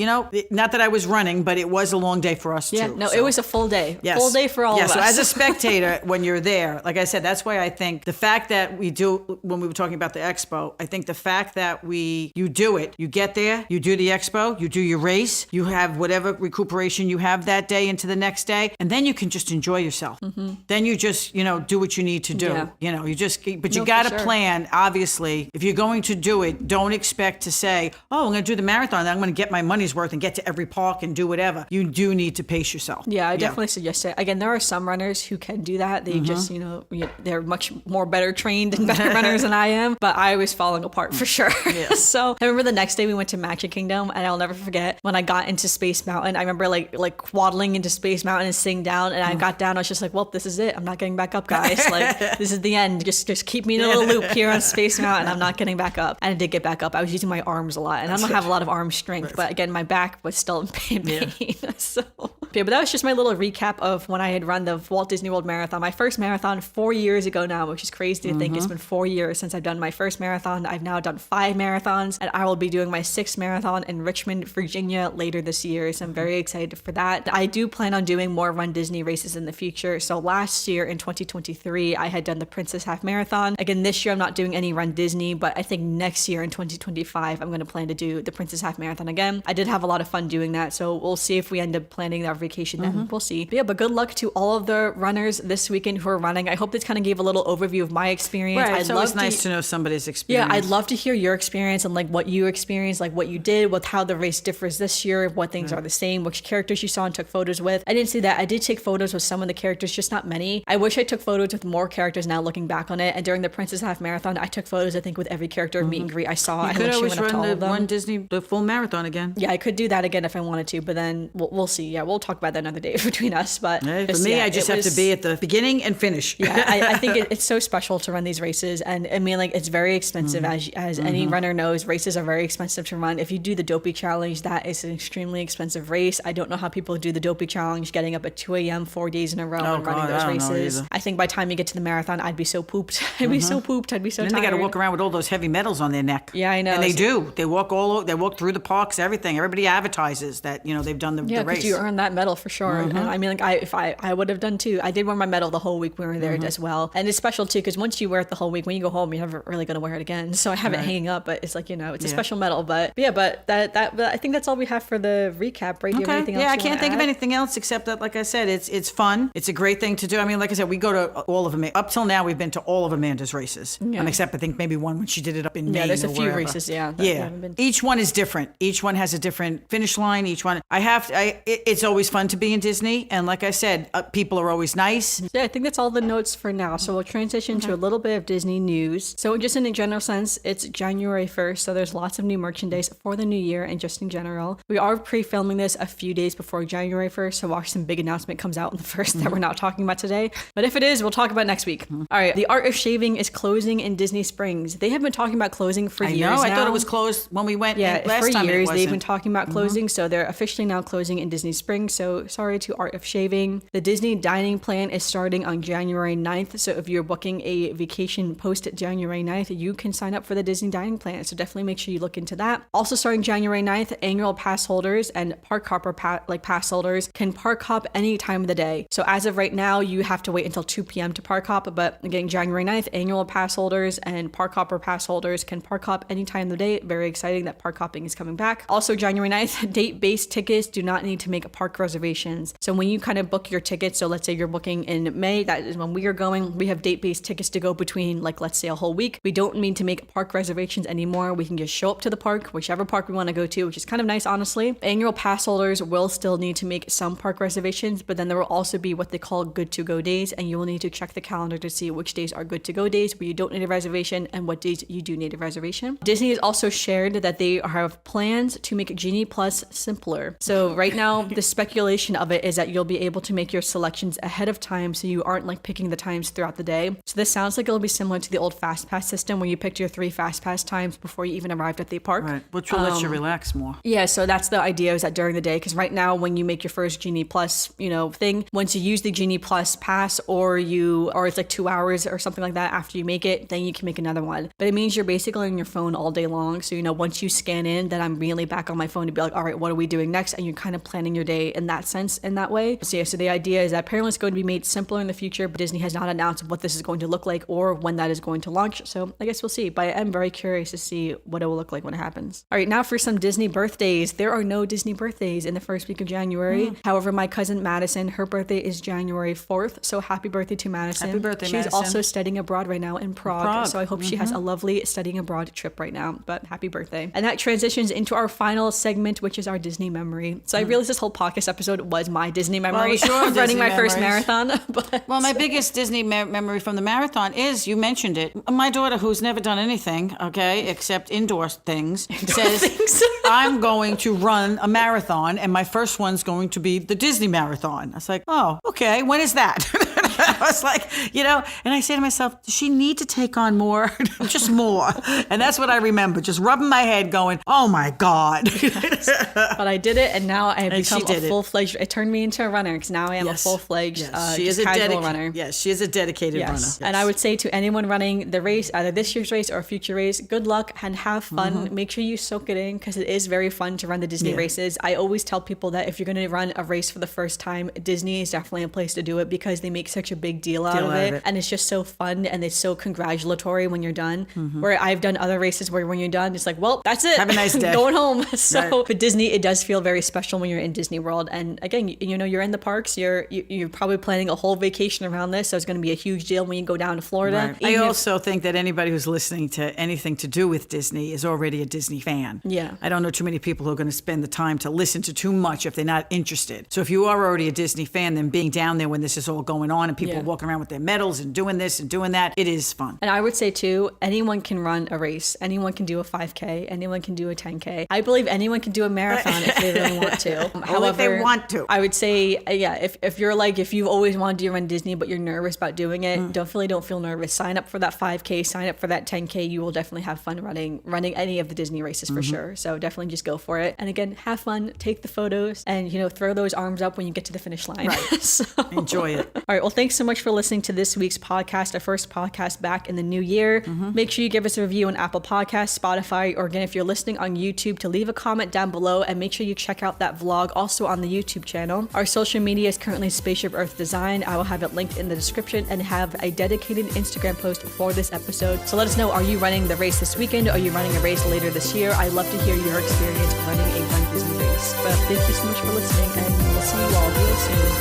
not that I was running, but it was a long day for us too. No, it was a full day. Full day for all of us. So as a spectator, when you're there, like I said, that's why think the fact that we do, when we were talking about the expo, I think the fact that you do it, you get there, you do the expo, you do your race, you have whatever recuperation you have that day into the next day, and then you can just enjoy yourself. Then you just, do what you need to do. Yeah. But you got to plan, obviously. If you're going to do it, don't expect to say, oh, I'm going to do the marathon, then I'm going to get my money's worth and get to every park and do whatever. You do need to pace yourself. Yeah, I definitely suggest it. Again, there are some runners who can do that. They just, they're much more better trained and better runners than I am, but I was falling apart for sure. Yeah. So I remember the next day we went to Magic Kingdom, and I'll never forget when I got into Space Mountain. I remember like waddling into Space Mountain and sitting down, and I got down. I was just like, well, this is it. I'm not getting back up, guys. Like, this is the end. Just keep me in a little loop here on Space Mountain. I'm not getting back up. And I did get back up. I was using my arms a lot, and I don't have a lot of arm strength, but again, my back was still in pain. So yeah, but that was just my little recap of when I had run the Walt Disney World Marathon. My first marathon 4 years ago now, which is crazy to think. It's been 4 years since I've done my first marathon. I've now done 5 marathons, and I will be doing my 6th marathon in Richmond, Virginia later this year. So I'm very excited for that. I do plan on doing more Run Disney races in the future. So last year in 2023, I had done the Princess Half Marathon. Again, this year I'm not doing any Run Disney, but I think next year in 2025, I'm going to plan to do the Princess Half Marathon again. I did have a lot of fun doing that. So we'll see if we end up planning our vacation then. We'll see. But yeah, but good luck to all of the runners this weekend who are running. I hope this kind of gave a little overview of my experience. Right. It's always nice to know somebody's experience. Yeah, I'd love to hear your experience and like what you experienced, like what you did, with how the race differs this year, what things are the same, which characters you saw and took photos with. I didn't see that. I did take photos with some of the characters, just not many. I wish I took photos with more characters now looking back on it. And during the Princess Half Marathon, I took photos, I think, with every character meet and greet I saw. You could always run the Run Disney, the full marathon again. Yeah, I could do that again if I wanted to, but then we'll see. Yeah, we'll talk about that another day between us. But for me, I just have to be at the beginning and finish. Yeah, I think it's so special to run these races. And I mean, like, it's very expensive. As any runner knows, races are very expensive to run. If you do the Dopey Challenge, that is an extremely expensive race. I don't know how people do the Dopey Challenge, getting up at 2 a.m. 4 days in a row and running those races. I think by the time you get to the marathon, I'd be so pooped. I'd be so pooped. I'd be so tired. Then they got to walk around with all those heavy metals on their neck. Yeah, I know. And they do. They walk through the parks, everything. Everybody advertises that, they've done the race. Yeah, because you earn that medal for sure. And I mean, like, if I would have done too. I did wear my medal the whole week we were there as well. And it's special too, because once you wear it the whole week, when you go home, you're never really going to wear it again. So I have it hanging up, but it's like, it's a special medal. But I think that's all we have for the recap, right? Do you have anything else? Yeah, I can't think of anything else except that, like I said, it's fun. It's a great thing to do. I mean, like I said, we go to all of them. Up till now, we've been to all of Amanda's races. Yeah. Except I think maybe one when she did it up in Maine. Yeah, there's a few wherever. races, yeah. Each one is different. Each one has a different finish line. Each one, it's always fun to be in Disney. And like I said, people are always nice. Yeah, I think that's all the notes for now. So we'll transition to a little bit of Disney news. So just in a general sense, it's January 1st. So there's lots of new merchandise for the new year and just in general. We are pre-filming this a few days before January 1st. So watch some big announcement comes out on the 1st that we're not talking about today. But if it is, we'll talk about next week. All right. The Art of Shaving is closing in Disney Springs. They have been talking about closing for years now. I thought it was closed when we went last for time. Years they've been talking about closing. So they're officially now closing in Disney Springs. So sorry to Art of Shaving. The Disney dining plan is starting on January 9th. So if you're booking a vacation post January 9th, you can sign up for the Disney dining plan. So definitely make sure you look into that. Also starting January 9th, annual pass holders and park hopper pass holders can park hop any time of the day. So as of right now, you have to wait until 2 p.m. to park hop. But again, January 9th, annual pass holders and park hopper pass holders can park hop any time of the day. Very exciting that park hopping is coming back. Also January 9th, date-based tickets do not need to make park reservations. So when you kind of book your tickets, so let's say you're booking in May, that is when we are going, we have date-based tickets to go between, like, let's say a whole week. We don't need to make park reservations anymore. We can just show up to the park, whichever park we want to go to, which is kind of nice, honestly. Annual pass holders will still need to make some park reservations, but then there will also be what they call good to go days, and you will need to check the calendar to see which days are good to go days where you don't need a reservation and what days you do need a reservation. Disney has also shared that they have plans to make Genie Plus simpler. So right now, the speculation of it is that you'll be able to make your selections ahead of time, so you aren't like picking the times throughout the day. So this sounds like it'll be similar to the old Fast Pass system where you picked your 3 Fast Pass times before you even arrived at the park. Right, which will let you relax more. Yeah, so that's the idea, is that during the day, because right now when you make your first Genie Plus, thing, once you use the Genie Plus pass or it's like 2 hours or something like that after you make it, then you can make another one. But it means you're basically on your phone all day long. So, once you scan in, then I'm really back on my phone to be like, all right, what are we doing next? And you're kind of planning your day in in that sense, in that way. So yeah, so the idea is that apparently it's going to be made simpler in the future, but Disney has not announced what this is going to look like or when that is going to launch. So I guess we'll see. But I am very curious to see what it will look like when it happens. All right, now for some Disney birthdays. There are no Disney birthdays in the first week of January. However, my cousin Madison, her birthday is January 4th. So happy birthday to Madison. Happy birthday, She's Madison. also studying abroad right now in Prague. So I hope she has a lovely studying abroad trip right now. But happy birthday. And that transitions into our final segment, which is our Disney memory. So I realized this whole podcast episode was my Disney memory of running my first marathon. But Well, my biggest Disney memory from the marathon is, you mentioned it, my daughter, who's never done anything, okay, except indoor things, says, I'm going to run a marathon, and my first one's going to be the Disney Marathon. I was like, oh, okay, when is that? I was like, and I say to myself, does she need to take on more? Just more. And that's what I remember, just rubbing my head going, oh my God. But I did it, and now I have And become she did a it. full-fledged, it turned me into a runner, because now I am a full-fledged she is a casual runner. Yes, she is a dedicated runner. Yes. And I would say to anyone running the race, either this year's race or a future race, good luck and have fun. Make sure you soak it in, because it is very fun to run the Disney races. I always tell people that if you're going to run a race for the first time, Disney is definitely a place to do it, because they make such a big deal out of it. And it's just so fun, and it's so congratulatory when you're done. Where I've done other races where when you're done, it's like, well, that's it. Have a nice day. Going home. So for Disney, it does feel very special when you're in Disney World. And again, you're in the parks. You're probably planning a whole vacation around this, so it's going to be a huge deal when you go down to Florida. Right. I also think that anybody who's listening to anything to do with Disney is already a Disney fan. Yeah. I don't know too many people who are going to spend the time to listen to too much if they're not interested. So if you are already a Disney fan, then being down there when this is all going on and people are walking around with their medals and doing this and doing that, it is fun. And I would say too, anyone can run a race. Anyone can do a 5K. Anyone can do a 10K. I believe anyone can do a marathon if they really want to. However, if they want to. I would say, if you're like, if you've always wanted to run Disney, but you're nervous about doing it, don't feel nervous. Sign up for that 5K, sign up for that 10K. You will definitely have fun running any of the Disney races for sure. So definitely just go for it. And again, have fun, take the photos, and throw those arms up when you get to the finish line. Right. So, enjoy it. all right. Well, thanks so much for listening to this week's podcast, our first podcast back in the new year. Make sure you give us a review on Apple Podcasts, Spotify, or again, if you're listening on YouTube, to leave a comment down below, and make sure you check out that vlog also on the YouTube channel. Our social media is currently Spaceship Earth Design. I will have it linked in the description, and have a dedicated Instagram post for this episode. So let us know, are you running the race this weekend? Are you running a race later this year? I'd love to hear your experience running a Run Disney race. But thank you so much for listening, and we'll see you all real soon.